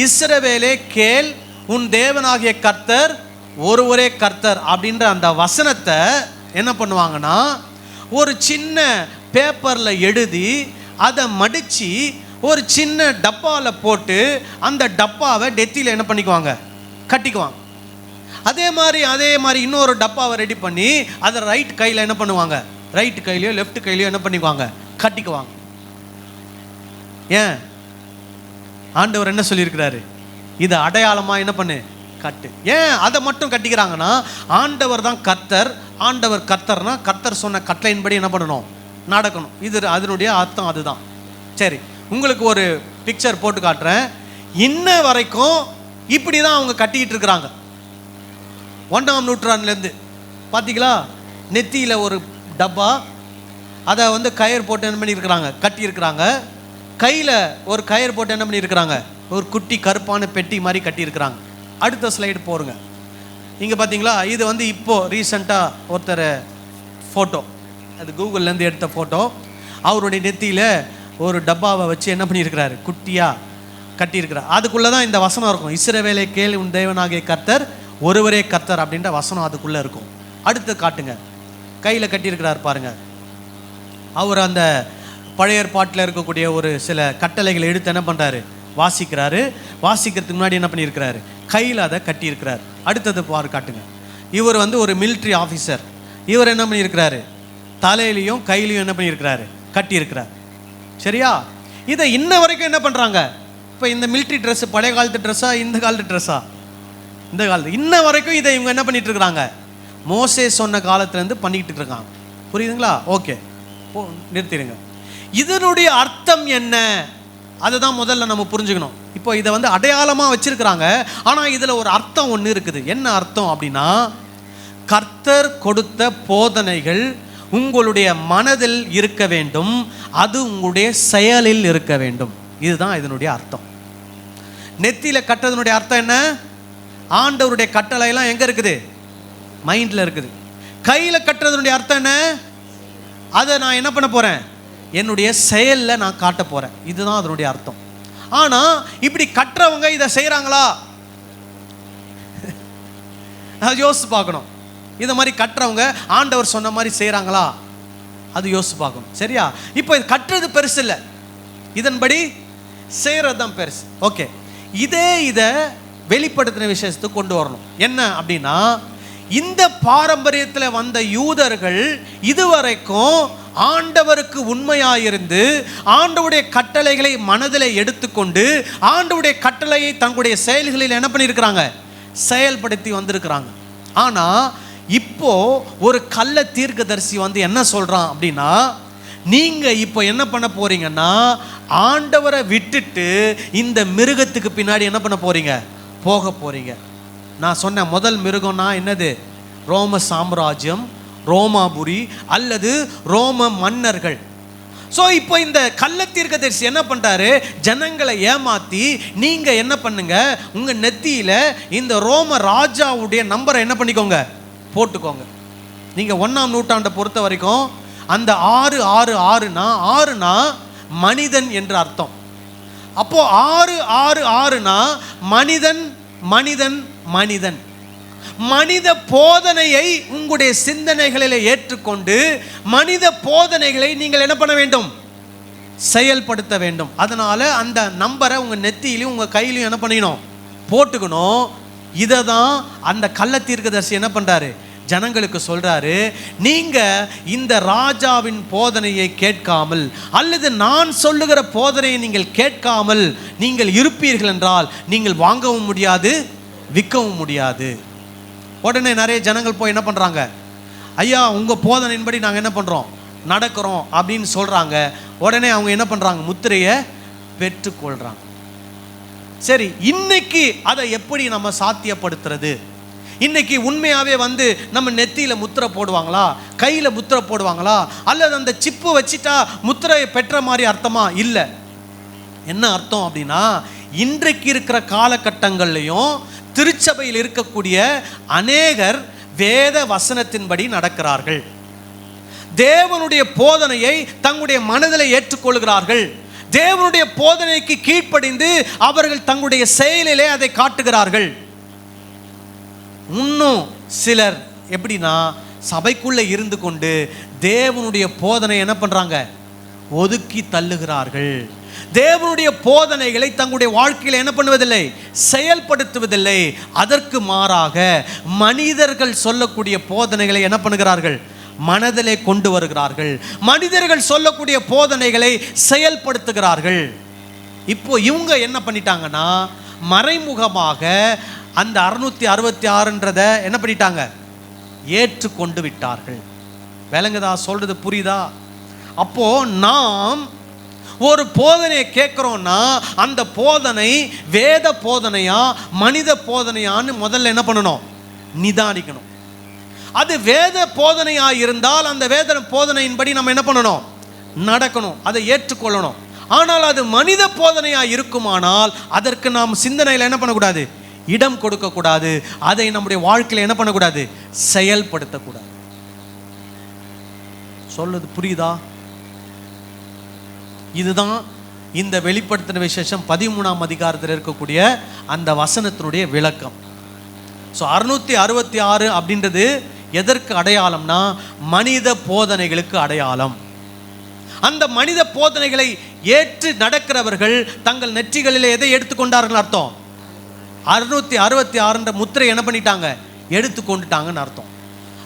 இஸ்ரவேலே கேள், உன் தேவனாகிய கர்த்தர் ஒருவரே கர்த்தர் அப்படின்ற அந்த வசனத்தை என்ன பண்ணுவாங்கன்னா, ஒரு சின்ன பேப்பரில் எழுதி அதை மடித்து ஒரு சின்ன டப்பாவில் போட்டு அந்த டப்பாவை நெத்தியில் என்ன பண்ணிக்குவாங்க, கட்டிக்குவாங்க. அதே மாதிரி இன்னொரு டப்பாவை ரெடி பண்ணி அதை ரைட் கையில் என்ன பண்ணுவாங்க, ரைட் கையிலையோ லெஃப்ட் கையிலையோ என்ன பண்ணிக்குவாங்க, கட்டிக்குவாங்க. ஏன்? ஆண்டவர் என்ன சொல்லியிருக்கிறாரு, இது அடையாளமா என்ன பண்ணு, கட்டு. ஏன் அதை மட்டும் கட்டிக்கிறாங்கன்னா, ஆண்டவர் தான் கர்த்தர். ஆண்டவர் கர்த்தர்னா கர்த்தர் சொன்ன கட்டளையின்படி என்ன பண்ணணும், நடக்கணும். இது அதனுடைய அர்த்தம் அதுதான். சரி, உங்களுக்கு ஒரு பிக்சர் போட்டு காட்டுறேன். இன்ன வரைக்கும் இப்படி தான் அவங்க கட்டிக்கிட்டு இருக்கிறாங்க. 1ஆம் நூற்றாண்டுலேருந்து. பார்த்தீங்களா, நெத்தியில் ஒரு டப்பா, அதை வந்து கயிறு போட்டு என்ன பண்ணியிருக்கிறாங்க, கட்டியிருக்கிறாங்க. கையில் ஒரு கயிறு போட்டு என்ன பண்ணியிருக்கிறாங்க, ஒரு குட்டி கருப்பான பெட்டி மாதிரி கட்டியிருக்கிறாங்க. அடுத்த ஸ்லைடு போருங்க. இங்கே பார்த்தீங்களா, இது வந்து இப்போது ரீசெண்டாக ஒருத்தர் ஃபோட்டோ, அது கூகுள்லேருந்து எடுத்த ஃபோட்டோ. அவருடைய நெத்தியில் ஒரு டப்பாவை வச்சு என்ன பண்ணியிருக்கிறாரு, குட்டியாக கட்டியிருக்கிறார். அதுக்குள்ளே தான் இந்த வசனம் இருக்கும், இஸ்ரவேலே கேள் உன் தேவனாகிய கர்த்தர் ஒருவரே கர்த்தர் அப்படின்ற வசனம் அதுக்குள்ளே இருக்கும். அடுத்து காட்டுங்க, கையில் கட்டியிருக்கிறார் பாருங்க. அவர் அந்த பழைய ஏற்பாட்டில் இருக்கக்கூடிய ஒரு சில கட்டளைகளை எடுத்து என்ன பண்ணுறாரு, வாசிக்கிறாரு. வாசிக்கிறதுக்கு முன்னாடி என்ன பண்ணியிருக்கிறாரு, கையில் அதை கட்டியிருக்கிறார். அடுத்தது காட்டுங்க. இவர் வந்து ஒரு மிலிட்ரி ஆஃபீஸர். இவர் என்ன பண்ணியிருக்கிறாரு, தலையிலையும் கையிலையும் என்ன பண்ணியிருக்கிறாரு, கட்டியிருக்கிறார். சரியா? இதை இன்ன வரைக்கும் என்ன பண்ணுறாங்க, இப்போ இந்த மிலிட்ரி ட்ரெஸ்ஸு பழைய காலத்து ட்ரெஸ்ஸா இந்த காலத்து ட்ரெஸ்ஸா, இந்த காலத்து, இன்ன வரைக்கும் இதை இவங்க என்ன பண்ணிட்டு இருக்கிறாங்க, மோசே சொன்ன காலத்துலேருந்து பண்ணிக்கிட்டு இருக்காங்க. புரியுதுங்களா? ஓகே, நிறுத்திடுங்க. இதனுடைய அர்த்தம் என்ன, அதுதான் முதல்ல நம்ம புரிஞ்சுக்கணும். இப்போ இதை வந்து அடையாளமாக வச்சிருக்கிறாங்க, ஆனால் இதில் ஒரு அர்த்தம் ஒன்று இருக்குது. என்ன அர்த்தம் அப்படின்னா, கர்த்தர் கொடுத்த போதனைகள் உங்களுடைய மனதில் இருக்க வேண்டும், அது உங்களுடைய செயலில் இருக்க வேண்டும். இதுதான் இதனுடைய அர்த்தம். நெத்தியில் கட்டுறதுனுடைய அர்த்தம் என்ன, ஆண்டவருடைய கட்டளையெல்லாம் எங்கே இருக்குது, மைண்டில் இருக்குது. கையில் கட்டுறதுனுடைய அர்த்தம் என்ன, அதை நான் என்ன பண்ண போகிறேன், என்னுடைய செயலில் நான் காட்ட போகிறேன். இதுதான் அதனுடைய அர்த்தம். ஆனால் இப்படி கட்டுறவங்க இதை செய்கிறாங்களா, யோசிச்சு பார்க்கணும். இதை மாதிரி கட்டுறவங்க ஆண்டவர் சொன்ன மாதிரி செய்கிறாங்களா, அது யோசிச்சு பார்க்கணும். சரியா? இப்போ இது கட்டுறது பெருசு இல்லை, இதன்படி செய்கிறது தான் பெருசு. ஓகே, இதை வெளிப்படுத்தின விஷயத்துக்கு கொண்டு வரணும். என்ன அப்படின்னா, இந்த பாரம்பரியத்தில் வந்த யூதர்கள் இதுவரைக்கும் ஆண்டவருக்கு உண்மையாயிருந்து ஆண்டவருடைய கட்டளைகளை மனதில் எடுத்துக்கொண்டு ஆண்டவருடைய கட்டளையை தங்களுடைய செயல்களில் என்ன பண்ணியிருக்கிறாங்க, செயல்படுத்தி வந்திருக்கிறாங்க. ஆனால் இப்போ ஒரு கள்ள தீர்க்கதரிசி வந்து என்ன சொல்கிறான் அப்படின்னா, நீங்கள் இப்போ என்ன பண்ண போறீங்கன்னா, ஆண்டவரை விட்டுட்டு இந்த மிருகத்துக்கு பின்னாடி என்ன பண்ண போறீங்க, போக போறீங்க. நான் சொன்ன முதல் மிருகம்னா என்னது, ரோம சாம்ராஜ்யம், ரோமாபுரி அல்லது ரோம மன்னர்கள். ஸோ இப்போ இந்த கள்ள தீர்க்கதரிசி என்ன பண்ணுறாரு, ஜனங்களை ஏமாற்றி நீங்கள் என்ன பண்ணுங்க, உங்கள் நெத்தியில் இந்த ரோம ராஜாவுடைய நம்பரை என்ன பண்ணிக்கோங்க, போட்டுக்கோங்க. நீங்கள் 1ஆம் நூற்றாண்டை பொறுத்த வரைக்கும் அந்த 666னா மனிதன் என்ற அர்த்தம். அப்போ 666னா மனிதன் மனிதன் மனிதன். மனித போதனையை உங்களுடைய சிந்தனைகளில் ஏற்றுக்கொண்டு மனித போதனைகளை நீங்கள் என்ன பண்ண வேண்டும், செயல்படுத்த வேண்டும். அதனால அந்த நம்பரை உங்கள் நெத்தியிலையும் உங்கள் கையிலையும் என்ன பண்ணிக்கணும், போட்டுக்கணும். இதை தான் அந்த கள்ள தீர்க்கதரிசி என்ன பண்ணுறாரு, ஜனங்களுக்கு சொல்கிறாரு, நீங்கள் இந்த ராஜாவின் போதனையை கேட்காமல் அல்லது நான் சொல்லுகிற போதனையை நீங்கள் கேட்காமல் நீங்கள் இருப்பீர்கள் என்றால் நீங்கள் வாங்கவும் முடியாது, விற்கவும் முடியாது. உடனே நிறைய ஜனங்கள் போய் என்ன பண்ணுறாங்க, ஐயா உங்கள் போதனையின்படி நாங்கள் என்ன பண்ணுறோம், நடக்கிறோம் அப்படின்னு சொல்கிறாங்க. உடனே அவங்க என்ன பண்ணுறாங்க, முத்திரையை பெற்றுக்கொள்கிறாங்க. சரி, இன்னைக்கு அதை எப்படி நம்ம சாத்தியப்படுத்துறது? இன்னைக்கு உண்மையாகவே வந்து நம்ம நெத்தியில் முத்திரை போடுவாங்களா, கையில் முத்திரை போடுவாங்களா, அல்லது அந்த சிப்பு வச்சுட்டா முத்திரையை பெற்ற மாதிரி அர்த்தமா? இல்லை. என்ன அர்த்தம் அப்படின்னா, இன்றைக்கு இருக்கிற காலகட்டங்கள்லையும் திருச்சபையில் இருக்கக்கூடிய அநேகர் வேத வசனத்தின்படி நடக்கிறார்கள், தேவனுடைய போதனையை தங்களுடைய மனதில் ஏற்றுக்கொள்கிறார்கள், தேவனுடைய போதனைக்கு கீழ்ப்படிந்து அவர்கள் தங்களுடைய செயலிலே அதை காட்டுகிறார்கள். இன்னும் சிலர் எப்படின்னா, சபைக்குள்ளே இருந்து கொண்டு தேவனுடைய போதனை என்ன பண்ணுறாங்க, ஒதுக்கி தள்ளுகிறார்கள். தேவனுடைய போதனைகளை தங்களுடைய வாழ்க்கையில் என்ன பண்ணுவதில்லை, செயல்படுத்துவதில்லை. அதற்கு மாறாக மனிதர்கள் சொல்லக்கூடிய போதனைகளை என்ன பண்ணுகிறார்கள், மனதிலே கொண்டு வருகிறார்கள். மனிதர்கள் சொல்லக்கூடிய போதனைகளை செயல்படுத்துகிறார்கள். இப்போ இவங்க என்ன பண்ணிட்டாங்கன்னா, மறைமுகமாக அந்த 666ன்றதை என்ன பண்ணிட்டாங்க, ஏற்றுக்கொண்டு விட்டார்கள். விளங்குதா, சொல்றது புரியுதா? அப்போ நாம் ஒரு போதனையை கேட்குறோன்னா அந்த போதனை வேத போதனையா மனித போதனையான்னு முதல்ல என்ன பண்ணணும், நிதானிக்கணும். அது வேத போதனையாக இருந்தால் அந்த வேத போதனையின்படி நம்ம என்ன பண்ணணும்? நடக்கணும், அதை ஏற்றுக்கொள்ளணும். ஆனால் அது மனித போதனையாக இருக்குமானால் அதற்கு நாம் சிந்தனையில் என்ன பண்ணக்கூடாது? இடம் கொடுக்கக்கூடாது. அதை நம்முடைய வாழ்க்கையில் என்ன பண்ணக்கூடாது? செயல்படுத்தக்கூடாது. சொல்லுது புரியுதா? இதுதான் இந்த வெளிப்படுத்தின விசேஷம் 13ஆம் அதிகாரத்தில் இருக்கக்கூடிய அந்த வசனத்தினுடைய விளக்கம். ஸோ 666 அப்படின்றது எதற்கு அடையாளம்னா மனித போதனைகளுக்கு அடையாளம். அந்த மனித போதனைகளை ஏற்று நடக்கிறவர்கள் தங்கள் நெற்றிகளில் எதை எடுத்துக்கொண்டார்கள் அர்த்தம்? 666 முத்திரை என்ன பண்ணிட்டாங்க? எடுத்துக்கொண்டுட்டாங்கன்னு அர்த்தம்.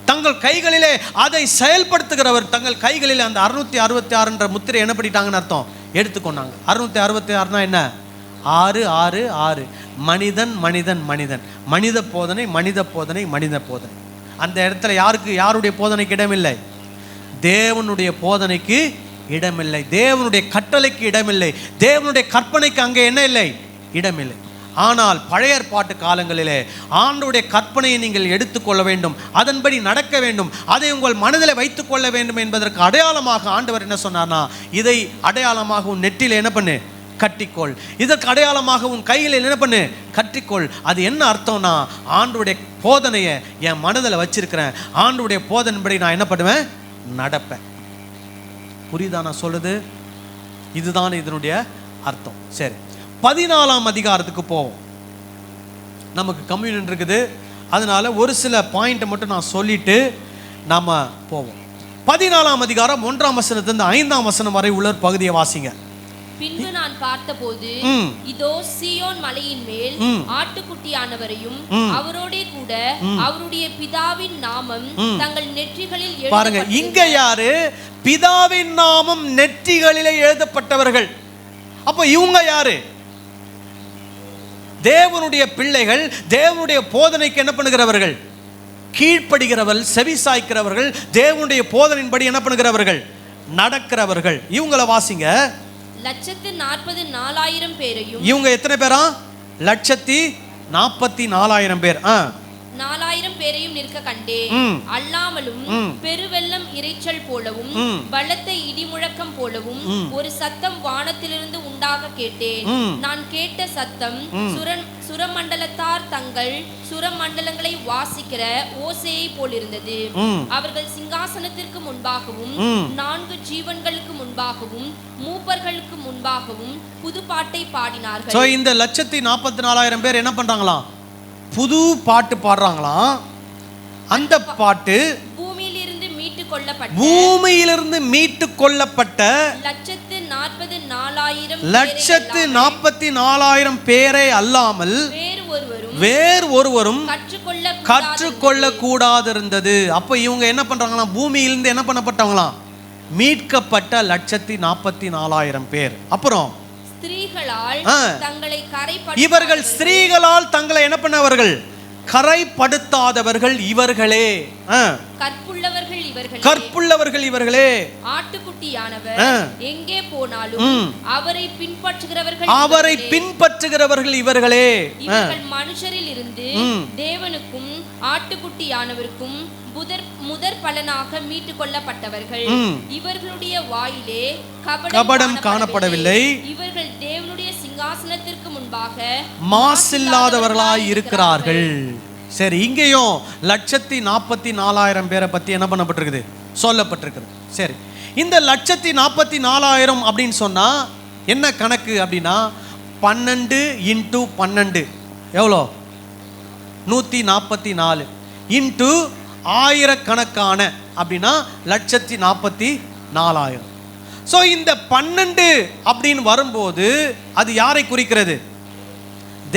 தங்கள் கைகளிலே அதை செயல்படுத்துகிறவர் தங்கள் கைகளில் அந்த 666 முத்திரை என்ன பண்ணிட்டாங்கன்னு அர்த்தம்? எடுத்துக்கொண்டாங்க. 666 என்ன? 666 மனிதன் மனிதன் மனிதன், மனித போதனை மனித போதனை மனித போதனை. அந்த இடத்துல யாருடைய போதனைக்கு இடமில்லை? தேவனுடைய போதனைக்கு இடமில்லை, தேவனுடைய கட்டளைக்கு இடமில்லை, தேவனுடைய கற்பனைக்கு அங்கே என்ன இல்லை? இடமில்லை. ஆனால் பழைய ஏற்பாட்டு காலங்களிலே ஆண்டவருடைய கற்பனையை நீங்கள் எடுத்துக்கொள்ள வேண்டும், அதன்படி நடக்க வேண்டும், அதை உங்கள் மனதில் வைத்துக் கொள்ள வேண்டும் என்பதற்கு அடையாளமாக ஆண்டவர் என்ன சொன்னார்னா, இதை அடையாளமாக உன் நெற்றியில் என்ன பண்ணு? கட்டிக்கொள். இதற்கு அடையாளமாக உன் கையில் என்ன பண்ணு? கட்டிக்கொள். அது என்ன அர்த்தம்னா, ஆண்டவருடைய போதனையை என் மனதில் வச்சிருக்கிறேன், ஆண்டவருடைய போதனைப்படி நான் என்ன பண்ணுவேன்? நடப்பேன். புரியுதா நான் சொல்றது? இதுதான் இதனுடைய அர்த்தம். சரி, 14ஆம் அதிகாரத்துக்கு போவோம். நமக்கு கம்யூனியன் இருக்குது, அதனால ஒரு சில பாயிண்ட் மட்டும் நான் சொல்லிட்டு நாம போவோம். 14ஆம் அதிகாரம் 1ஆம் வசனத்திலிருந்து 5ஆம் வசனம் வரை உள்ள பகுதியை வாசிங்க. பின்பு நான் பார்த்தபோது இதோ சீயோன் மலையின் மேல் ஆட்டுக்குட்டியானவரையும் அவரோடே கூட அவருடைய பிதாவின் நாமம் தங்கள் நெற்றிகளில் பாருங்க, இங்க யாரு? பிதாவின் நாமம் நெற்றிகளிலே எழுதப்பட்டவர்கள். அப்ப இவங்க யாரு? தேவனுடைய பிள்ளைகள், தேவனுடைய போதனைக்கு என்ன பண்ணுகிறவர்கள்? கீழ்ப்படுகிறவர்கள், செவி சாய்க்கிறவர்கள், தேவனுடைய போதனையின்படி என்ன பண்ணுகிறவர்கள்? நடக்கிறவர்கள். இவங்களை வாசிங்க. 144,000 பேரையும். இவங்க எத்தனை பேரா? 144,000 பேர். 4,000 பேரையும் நிற்க கண்டேன். அல்லாமலும் பெருவெள்ளம் இரைச்சல் போலவும் பலத்த இடிமுழக்கம் போலவும் ஒரு சத்தம் வானத்திலிருந்து உண்டாக கேட்டேன். நான் கேட்ட சத்தம் சுரமண்டலத்தார் தங்கள் சுரமண்டலங்களை வாசிக்கிற ஓசையை போலிருந்தது. அவர்கள் சிங்காசனத்திற்கு முன்பாகவும் 4 ஜீவன்களுக்கு முன்பாகவும் மூப்பர்களுக்கு முன்பாகவும் புது பாட்டை பாடினார்கள். இந்த 144,000 பேர் என்ன பண்றாங்களாம்? புது பாட்டு பாடுறாங்களாம். அந்த பாட்டு பூமியிலிருந்து மீட்டு கொள்ளப்பட்ட 144,000 பேரை அல்லாமல் வேறு ஒருவரும் கற்றுக்கொள்ள கூடாது இருந்தது. அப்ப இவங்க என்ன பண்றாங்களாம்? பூமியிலிருந்து என்ன பண்ணப்பட்டவங்களாம்? மீட்கப்பட்ட 144,000 பேர். அப்புறம் இவர்கள் ஸ்திரீகளால் தங்களை என்ன பண்ணவர்கள்? கரைப்படுத்தாதவர்கள் இவர்களே. கற்புள்ளவர்கள் இவர்களே. ஆட்டுக்குட்டியானவர் எங்கே போனாலும் அவரை பின்பற்றுகிறவர்கள் இவர்களே. இவர்கள் மனுஷரில் இருந்து தேவனுக்கும் ஆட்டுக்குட்டியானவருக்கும் முதற் பலனாக மீட்டுக் கொள்ளப்பட்டவர்கள். இவர்களுடைய வாயிலே கபடம் காணப்படவில்லை. இவர்கள் தேவனுடைய சிங்காசனத்திற்கு முன்பாக மாசில்லாதவர்களாய் இருக்கிறார்கள். சரி, இங்கேயும் 144,000 பேரை பத்தி என்ன பண்ணப்பட்டிருக்குது? சொல்லப்பட்டிருக்குது. சரி, இந்த 144,000 அப்படின்னு சொன்னா என்ன கணக்கு அப்படின்னா 12 × 12 எவ்வளோ? 144 இன்ட்டு ஆயிரக்கணக்கான அப்படின்னா 144,000. ஸோ இந்த 12 அப்படின்னு வரும்போது அது யாரை குறிக்கிறது?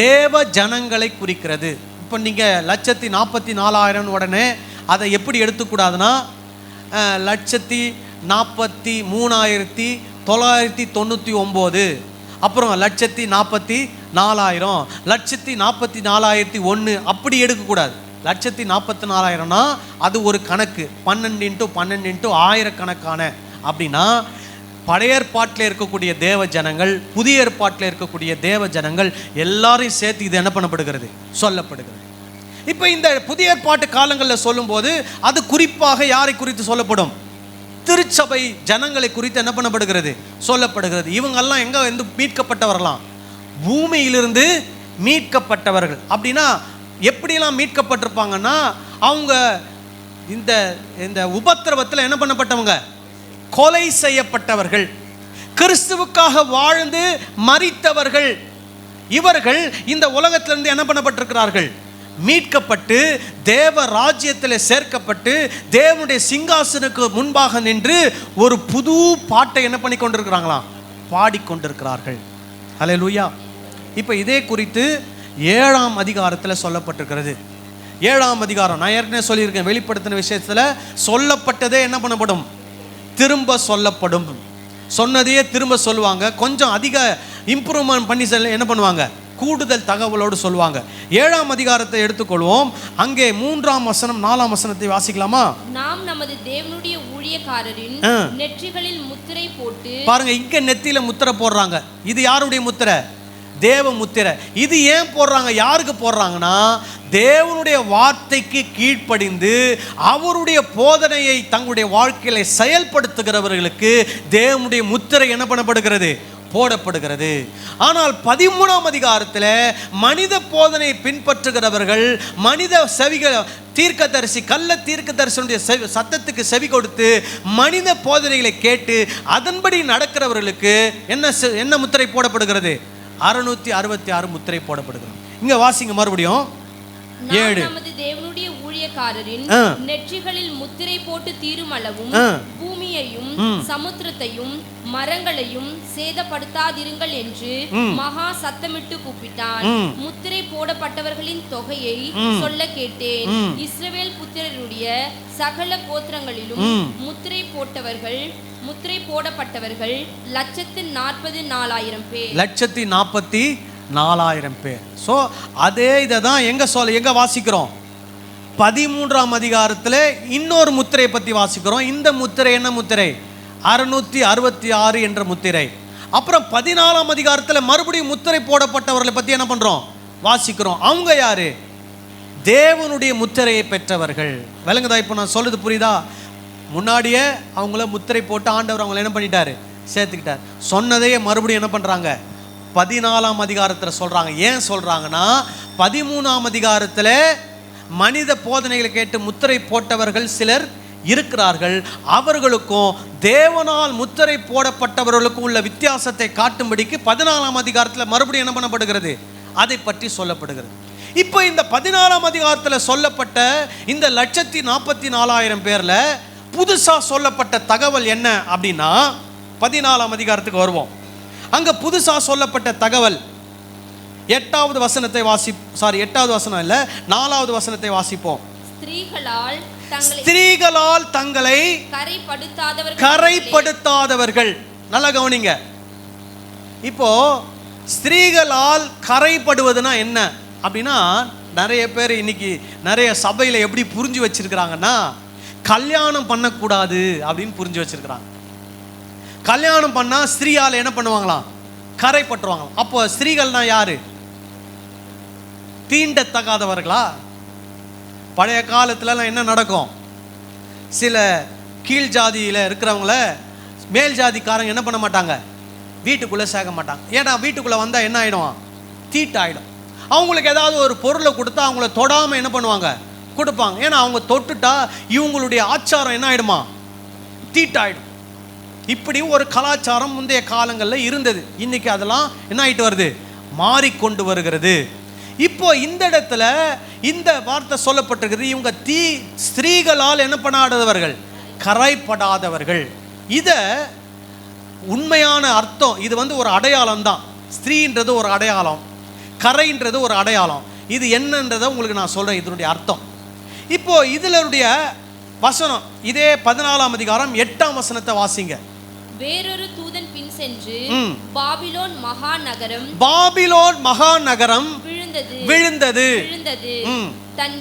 தேவ ஜனங்களை குறிக்கிறது. இப்போ நீங்கள் 144,000 உடனே அதை எப்படி எடுத்துக்கூடாதுன்னா 143,999 அப்புறம் 144,000 144,001 அப்படி எடுக்கக்கூடாது. 144,000னா அது ஒரு கணக்கு. 12 × 12 × ஆயிரக்கணக்கான அப்படின்னா பழைய ஏற்பாட்டில் இருக்கக்கூடிய தேவ ஜனங்கள், புதிய ஏற்பாட்டில் இருக்கக்கூடிய தேவ ஜனங்கள் எல்லாரையும் சேர்த்து இது என்ன பண்ணப்படுகிறது? சொல்லப்படுகிறது. இப்போ இந்த புதிய ஏற்பாட்டு காலங்களில் சொல்லும்போது அது குறிப்பாக யாரை குறித்து சொல்லப்படும்? திருச்சபை ஜனங்களை குறித்து என்ன பண்ணப்படுகிறது? சொல்லப்படுகிறது. இவங்கெல்லாம் எங்க வந்து மீட்கப்பட்டவர்களாம்? பூமியிலிருந்து மீட்கப்பட்டவர்கள். அப்படின்னா எப்படிலாம் மீட்கப்பட்டிருப்பாங்கன்னா, அவங்க இந்த இந்த உபத்திரவத்தில் என்ன பண்ணப்பட்டவங்க? கொலை செய்யப்பட்டவர்கள், கிறிஸ்துவுக்காக வாழ்ந்து மரித்தவர்கள். இவர்கள் இந்த உலகத்திலிருந்து என்ன பண்ணப்பட்டிருக்கிறார்கள்? மீட்கப்பட்டு தேவ ராஜ்யத்தில் சேர்க்கப்பட்டு தேவனுடைய சிங்காசனுக்கு முன்பாக நின்று ஒரு புது பாட்டை என்ன பண்ணி கொண்டிருக்கிறாங்களாம்? பாடிக்கொண்டிருக்கிறார்கள். ஹல்லேலூயா. இப்போ இதே குறித்து 7ஆம் அதிகாரத்தில் சொல்லப்பட்டிருக்கிறது. 7ஆம் அதிகாரம் நான் ஏற்கனவே சொல்லியிருக்கேன், வெளிப்படுத்தின விஷயத்தில் சொல்லப்பட்டதே என்ன பண்ணப்படும்? திரும்ப சொல்லப்படும். சொன்னதையே திரும்ப சொல்லுவாங்க. கொஞ்சம் அதிக இம்ப்ரூவ்மெண்ட் பண்ணி என்ன பண்ணுவாங்க? கூடுதல் தகவலோடு சொல்லுவாங்க. 7ஆம் அதிகாரத்தை எடுத்துக்கொள்வோம். அங்கே 3ஆம் வசனம் 4ஆம் வசனத்தை வாசிக்கலாமா? நாம் நமது தேவனுடைய ஊழியக்காரரின் நெற்றிகளில் முத்திரை போட்டு. பாருங்க, இங்க நெத்தியில முத்திரை போடுறாங்க. இது யாருடைய முத்திரை? தேவ முத்திரை. இது ஏன் போடுறாங்க? யாருக்கு போடுறாங்கன்னா, தேவனுடைய வார்த்தைக்கு கீழ்ப்படிந்து அவருடைய போதனையை தங்களுடைய வாழ்க்கையில செயல்படுத்துகிறவர்களுக்கு தேவனுடைய முத்திரை என்ன பண்ணப்படுகிறது? போடப்படுகிறது. ஆனால் 13ஆம் அதிகாரத்தில் மனித போதனை பின்பற்றுகிறவர்கள், மனித செவிகள், தீர்க்கதரிசி, கள்ள தீர்க்கதரிசனுடைய சத்தத்துக்கு செவி கொடுத்து மனித போதனைகளை கேட்டு அதன்படி நடக்கிறவர்களுக்கு என்ன முத்திரை போடப்படுகிறது? 666 முத்திரை போடப்படுகிறது. இங்க வாசிங்க மறுபடியும். 7 நமது தேவனுடைய ஊழியக்காரரின் நெற்றிகளில் முத்திரை போட்டு தீருமளவும் பூமியையும் சமுத்திரத்தையும் மரங்களையும் சேதப்படுத்தாதிருங்கள் என்று மகா சத்தமிட்டு கூப்பிட்டான். முத்திரை போடப்பட்டவர்களின் தொகையை சொல்ல கேட்டேன். இஸ்ரவேல் புத்திரருடைய சகல கோத்திரங்களிலும் முத்திரை போடப்பட்டவர்கள் 144,000 பேர். 144,000 பேர். ஸோ அதே இதை தான் எங்க வாசிக்கிறோம்? 13ஆம் அதிகாரத்தில் இன்னொரு முத்திரையை பற்றி வாசிக்கிறோம். இந்த முத்திரை என்ன முத்திரை? 666 என்ற முத்திரை. அப்புறம் 14ஆம் அதிகாரத்தில் மறுபடியும் முத்திரை போடப்பட்டவர்களை பற்றி என்ன பண்ணுறோம்? வாசிக்கிறோம். அவங்க யாரு? தேவனுடைய முத்திரையை பெற்றவர்கள். விளங்குதா? இப்போ நான் சொல்றது புரியுதா? முன்னாடியே அவங்கள முத்திரை போட்டு ஆண்டவர் அவங்களை என்ன பண்ணிட்டாரு? சேர்த்துக்கிட்டார். சொன்னதையே மறுபடியும் என்ன பண்ணுறாங்க? 14ஆம் அதிகாரத்தில் சொல்கிறாங்க. ஏன் சொல்கிறாங்கன்னா, 13ஆம் அதிகாரத்தில் மனித போதனைகளை கேட்டு முத்திரை போட்டவர்கள் சிலர் இருக்கிறார்கள். அவர்களுக்கும் தேவனால் முத்திரை போடப்பட்டவர்களுக்கும் உள்ள வித்தியாசத்தை காட்டும்படிக்கு 14ஆம் அதிகாரத்தில் மறுபடியும் என்ன பண்ணப்படுகிறது? அதை பற்றி சொல்லப்படுகிறது. இப்போ இந்த 14ஆம் அதிகாரத்தில் சொல்லப்பட்ட இந்த 144,000 பேரில் புதுசாக சொல்லப்பட்ட தகவல் என்ன அப்படின்னா, 14ஆம் அதிகாரத்துக்கு வருவோம். அங்க புதுசாக சொல்லப்பட்ட தகவல் 8வது வசனத்தை 8வது வசனம் இல்ல, 4வது வசனத்தை வாசிப்போம். ஸ்திரீகளால் தங்களை கரைப்படுத்தாதவர்கள். நல்லா கவனிங்க. இப்போ ஸ்திரீகளால் கரைப்படுவதுனா என்ன அப்படின்னா, நிறைய பேர் இன்னைக்கு நிறைய சபையில எப்படி புரிஞ்சு வச்சிருக்கிறாங்கன்னா, கல்யாணம் பண்ணக்கூடாது அப்படின்னு புரிஞ்சு வச்சிருக்கிறாங்க. கல்யாணம் பண்ணா ஸ்திரீயால் என்ன பண்ணுவாங்களாம்? கரைப்பட்டுருவாங்களாம். அப்போ ஸ்திரீகள்னா யாரு? தீண்டத்தகாதவர்களா? பழைய காலத்துலலாம் என்ன நடக்கும்? சில கீழ் ஜாதியில் இருக்கிறவங்கள மேல் ஜாதிக்காரங்க என்ன பண்ண மாட்டாங்க? வீட்டுக்குள்ளே சேர்க்க மாட்டாங்க. ஏன்னா வீட்டுக்குள்ளே வந்தால் என்ன ஆகிடும்? தீட்டாயிடும். அவங்களுக்கு ஏதாவது ஒரு பொருளை கொடுத்தா அவங்கள தொடாமல் என்ன பண்ணுவாங்க? கொடுப்பாங்க. ஏன்னா அவங்க தொட்டுட்டா இவங்களுடைய ஆச்சாரம் என்ன ஆகிடுமா? தீட்டாயிடும். இப்படி ஒரு கலாச்சாரம் முந்தைய காலங்களில் இருந்தது. இன்னைக்கு அதெல்லாம் என்ன ஆகிட்டு வருது? மாறிக்கொண்டு வருகிறது. இப்போ இந்த இடத்துல இந்த வார்த்தை சொல்லப்பட்டிருக்கிறது, இவங்க ஸ்திரீகளால் என்ன பண்ணாதவர்கள்? கரைப்படாதவர்கள். இத உண்மையான அர்த்தம், இது ஒரு அடையாளம் தான். ஸ்திரீன்றது ஒரு அடையாளம், கரைன்றது ஒரு அடையாளம். இது என்னன்றதை உங்களுக்கு நான் சொல்றேன், இதனுடைய அர்த்தம். இப்போ இதனுடைய வசனம் இதே 14ஆம் அதிகாரம் 8ஆம் வசனத்தை வாசிங்க. வேறொரு தூதன் பின் சென்று பாபிலோன் மகாநகரம் விழுந்தது. தன்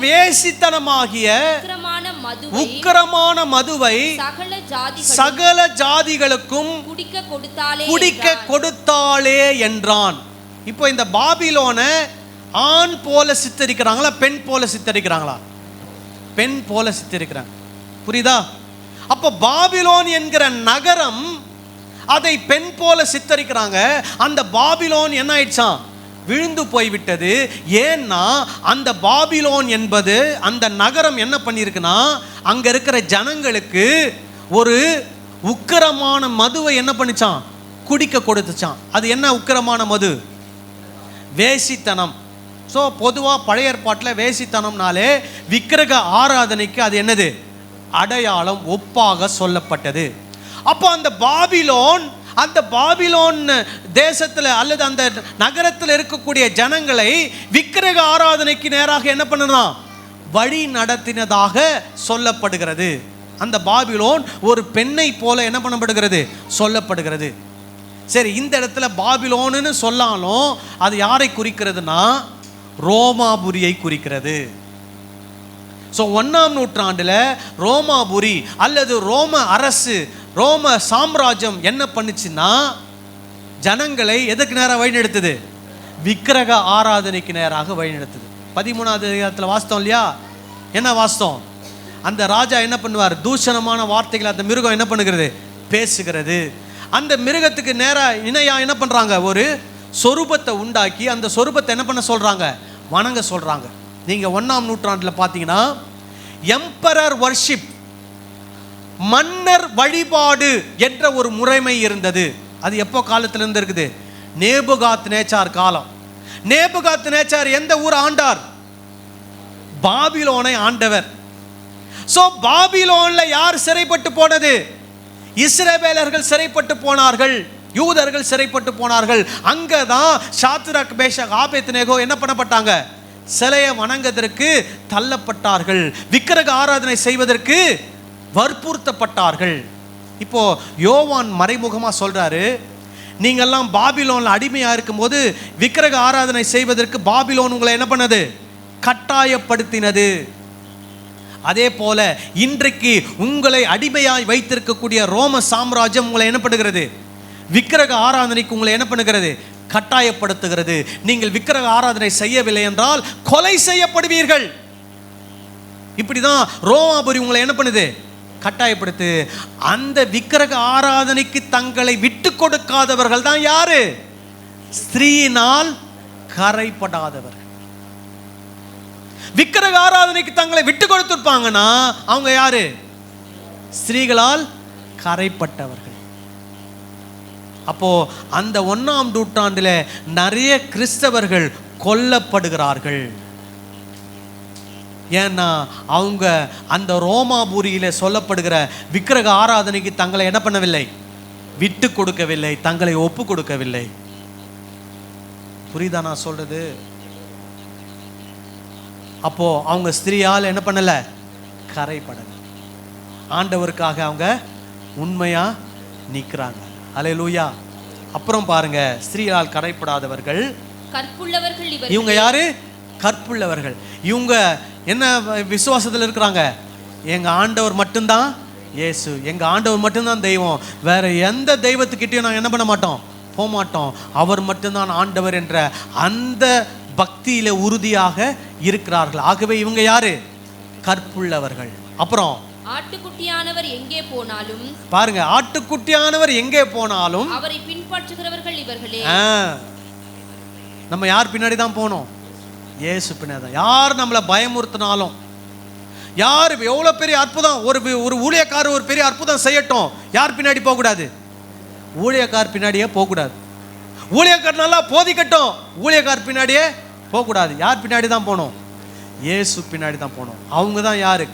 வேசித்தனமாகிய உக்கிரமான மதுவை சகல ஜாதிகளுக்கும் குடிக்க கொடுத்தாளே என்றான். இப்போ இந்த பாபிலோனை ஆண் போல சித்தரிக்கிறாங்களா, பெண் போல சித்தரிக்கிறாங்களா? பெண் போல சித்தரிக்கிறாங்க. புரியுதா? அப்போ பாபிலோன் என்கிற நகரம் அதை பெண் போல சித்தரிக்கிறாங்க. அந்த பாபிலோன் என்ன ஆயிடுச்சான்? விழுந்து போய்விட்டது. ஏன்னா அந்த பாபிலோன் என்பது, அந்த நகரம் என்ன பண்ணியிருக்குன்னா, அங்க இருக்கிற ஜனங்களுக்கு ஒரு உக்கிரமான மதுவை என்ன பண்ணிச்சான்? குடிக்க கொடுத்துச்சான். அது என்ன உக்கிரமான மது? வேசித்தனம். ஸோ பொதுவாக பழைய ஏற்பாட்டில் வேசித்தனம்னாலே விக்கிரக ஆராதனைக்கு அது என்னது? அடையாளம், ஒப்பாக சொல்லப்பட்டது. அப்போ அந்த பாபிலோன் தேசத்தில் அல்லது அந்த நகரத்தில் இருக்கக்கூடிய ஜனங்களை விக்கிரக ஆராதனைக்கு நேராக என்ன பண்ணலாம்? வழி நடத்தினதாக சொல்லப்படுகிறது. அந்த பாபிலோன் ஒரு பெண்ணை போல என்ன பண்ணப்படுகிறது? சொல்லப்படுகிறது. சரி, இந்த இடத்துல பாபிலோன்னு சொல்லாலும் அது யாரை குறிக்கிறதுனா ரோமாபுரியை குறிக்கிறது. ஸோ 1ஆம் நூற்றாண்டில் ரோமாபுரி அல்லது ரோம அரசு, ரோம சாம்ராஜ்யம் என்ன பண்ணுச்சுன்னா ஜனங்களை எதுக்கு நேராக வழிநடத்துது? விக்கிரக ஆராதனைக்கு நேராக வழிநடத்துது. 13ஆவது அதிகாரத்தில் வாஸ்தவம் இல்லையா? என்ன வாஸ்தவம்? அந்த ராஜா என்ன பண்ணுவார்? தூஷணமான வார்த்தைகளை அந்த மிருகம் என்ன பண்ணுகிறது? பேசுகிறது. அந்த மிருகத்துக்கு நேராக இணையாக என்ன பண்ணுறாங்க? ஒரு சொரூபத்தை உண்டாக்கி அந்த சொரூபத்தை என்ன பண்ண சொல்கிறாங்க? வணங்க சொல்கிறாங்க. நீங்கள் 1ஆம் நூற்றாண்டில் பார்த்தீங்கன்னா எம்பரர் வர்ஷிப், மன்னர் வழிபாடு என்ற ஒரு முறைமை இருந்தது. அது எப்போ காலத்திலிருந்து இருக்குது? நேபுகாத் நேச்சார் காலம். நேபுகாத் நேச்சார் எந்த ஊர் ஆண்டார்? பாபிலோனை ஆண்டவர். ஸோ பாபிலோனில் யார் சிறைப்பட்டு போனது? இஸ்ரவேலர்கள் சிறைப்பட்டு போனார்கள், யூதர்கள் சிறைப்பட்டு போனார்கள். அங்கே தான் சாத்ராக், மேஷாக், ஆபேத்நேகோ என்ன பண்ணப்பட்டாங்க? சிலையை வணங்குவதற்கு தள்ளப்பட்டார்கள், விக்கிரக ஆராதனை செய்வதற்கு வற்புறுத்தப்பட்டார்கள். இப்போ யோவான் மறைமுகமாக சொல்றாரு, நீங்கள்லாம் பாபிலோனில் அடிமையாக இருக்கும்போது விக்கிரக ஆராதனை செய்வதற்கு பாபிலோன் உங்களை என்ன பண்ணது? கட்டாயப்படுத்தினது. அதே போல இன்றைக்கு உங்களை அடிமையாய் வைத்திருக்கக்கூடிய ரோம சாம்ராஜ்யம் உங்களை என்ன பண்ணுகிறது? விக்கிரக ஆராதனைக்கு உங்களை என்ன பண்ணுகிறது? கட்டாயப்படுத்துகிறது. நீங்கள் விக்கிரக ஆராதனை செய்யவில்லை என்றால் கொலை செய்யப்படுவீர்கள். இப்படிதான் ரோமாபுரி உங்களை என்ன பண்ணுது? கட்டாயப்படுத்து. அந்த விக்கிரக ஆராதனைக்கு தங்களை விட்டு கொடுக்காதவர்கள் தான் யாரு? ஸ்திரீயினால் கரைப்படாதவர்கள். விக்கிரக ஆராதனைக்கு தங்களை விட்டு கொடுத்திருப்பாங்கன்னா அவங்க யாரு? ஸ்திரீகளால் கரைப்பட்டவர்கள். அப்போ அந்த 1ஆம் நூற்றாண்டில் நிறைய கிறிஸ்தவர்கள் கொல்லப்படுகிறார்கள். ஏன்னா அவங்க அந்த ரோமாபுரியில் சொல்லப்படுகிற விக்கிரக ஆராதனைக்கு தங்களை என்ன பண்ணவில்லை? விட்டு கொடுக்கவில்லை, தங்களை ஒப்பு கொடுக்கவில்லை. புரியுதா நான் சொல்றது? அப்போ அவங்க ஸ்திரீயால் என்ன பண்ணல? கரைப்படல. ஆண்டவருக்காக அவங்க உண்மையா நிற்கிறாங்க. அல்லேலூயா. அப்புறம் பாருங்க, ஸ்திரீயால் கரைப்படாதவர்கள் கற்புள்ளவர்கள். இவங்க யாரு? கற்புள்ளவர்கள். இவங்க என்ன விசுவாசத்தில் இருக்கிறாங்க? எங்க ஆண்டவர் மட்டும்தான் இயேசு, எங்க ஆண்டவர் மட்டும்தான் தெய்வம், வேற எந்த தெய்வத்துக்கிட்டையும் நாங்கள் என்ன பண்ண மாட்டோம், போக மாட்டோம், அவர் மட்டும்தான் ஆண்டவர் என்ற அந்த பக்தியில உறுதியாக இருக்கிறார்கள். ஆகவே இவங்க யாரு? கற்புள்ளவர்கள். அப்புறம் ஆட்டுக்குட்டியானவர் எங்கே போனாலும், பாருங்க, ஆட்டுக்குட்டியானவர் எங்கே போனாலும் அவரை பின்பற்றுகிறவர்கள் இவர்களே. நம்ம யார் பின்னாடி தான் போனோம்? இயேசு பின்னாடி தான். யார் நம்மளை பயமுறுத்தினாலும், யார் எவ்வளவு பெரிய அற்புதம், ஒரு ஊழியக்காரர் ஒரு பெரிய அற்புதம் செய்யட்டும், யார் பின்னாடி போகக்கூடாது? ஊழியக்கார் பின்னாடியே போகக்கூடாது. ஊழியக்கார் நல்லா போதிக்கட்டும், ஊழியக்கார் பின்னாடியே போகக்கூடாது. யார் பின்னாடி தான் போனோம்? இயேசு பின்னாடி தான் போனோம். அவங்க தான் யாரு?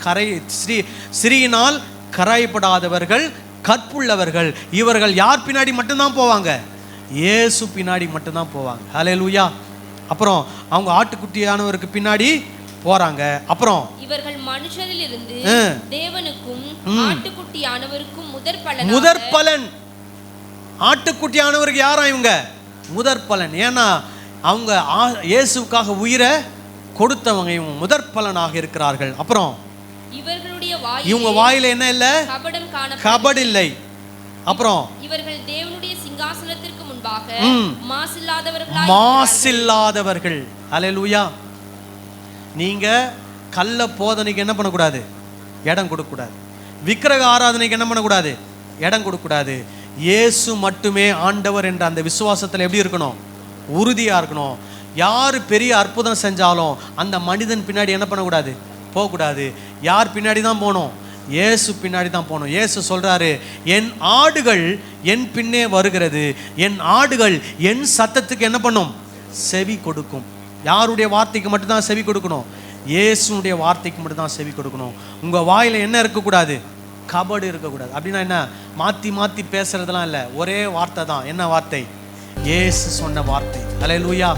ஸ்ரீயினால் கரைப்படாதவர்கள், கற்புள்ளவர்கள். இவர்கள் யார் பின்னாடி மட்டும்தான் போவாங்க? இயேசு பின்னாடி மட்டும்தான் போவாங்க. ஹல்லேலூயா. அப்புறம் அவங்க ஆட்டுக்குட்டியானவருக்கு பின்னாடி போறாங்க. அப்புறம் இவர்கள் மனுஷரில் இருந்து தேவனுக்கும் ஆட்டுக்குட்டியானவருக்கும் முதற் பலன். ஆட்டுக்குட்டியானவருக்கு யாரா இவங்க? முதற் பலன். ஏன்னா அவங்க இயேசுக்காக உயிரை கொடுத்தவங்க, இவங்க முதற் பலனாக இருக்கிறார்கள். அப்புறம் இவங்க வாயில என்ன இல்லை? கபடு இல்லை. அப்புறம் இவர்கள் தேவனுடைய சிங்காசனத்திற்கு முன்பாக மாசில்லாதவர்களாய் மாசில்லாதவர்கள். அல்லேலூயா. நீங்க கள்ள போதனைக்கு என்ன பண்ணக்கூடாது? இடம் கொடுக்கக்கூடாது. விக்கிரக ஆராதனைக்கு என்ன பண்ணக்கூடாது? இடம் கொடுக்கக்கூடாது. இயேசு மட்டுமே ஆண்டவர் என்ற அந்த விசுவாசத்தில் எப்படி இருக்கணும்? உறுதியா இருக்கணும். யார் பெரிய அற்புதம் செஞ்சாலும் அந்த மனிதன் பின்னாடி என்ன பண்ணக்கூடாது? போகக்கூடாது. யார் பின்னாடி தான் போகணும்? இயேசு பின்னாடி தான் போகணும். இயேசு சொல்றாரு, என் ஆடுகள் என் பின்னே வருகிறது, என் ஆடுகள் என் சத்தத்துக்கு என்ன பண்ணும்? செவி கொடுக்கும். யாருடைய வார்த்தைக்கு மட்டும்தான் செவி கொடுக்கணும்? இயேசுனுடைய வார்த்தைக்கு மட்டும்தான் செவி கொடுக்கணும். உங்க வாயில என்ன இருக்கக்கூடாது? கபடு இருக்கக்கூடாது. அப்படின்னா என்ன? மாற்றி மாற்றி பேசுறதுலாம் இல்லை, ஒரே வார்த்தை தான். என்ன வார்த்தை? இயேசு சொன்ன வார்த்தை. அல்லேலூயா.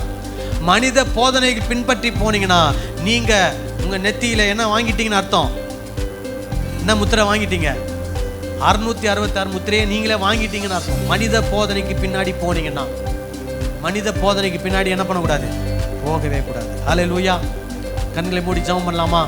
மனித போதனைக்கு பின்பற்றி போனீங்கன்னா நீங்க உங்க நெத்தியில என்ன வாங்கிட்டீங்கன்னு அர்த்தம்? என்ன முத்திரை வாங்கிட்டீங்க? 666 முத்திரையை நீங்களே வாங்கிட்டீங்கன்னு அர்த்தம். மனித போதனைக்கு பின்னாடி போனீங்கன்னா, மனித போதனைக்கு பின்னாடி என்ன பண்ணக்கூடாது? போகவே கூடாது. அல்லேலூயா. கண்களை மூடி ஜெபம் பண்ணலாமா?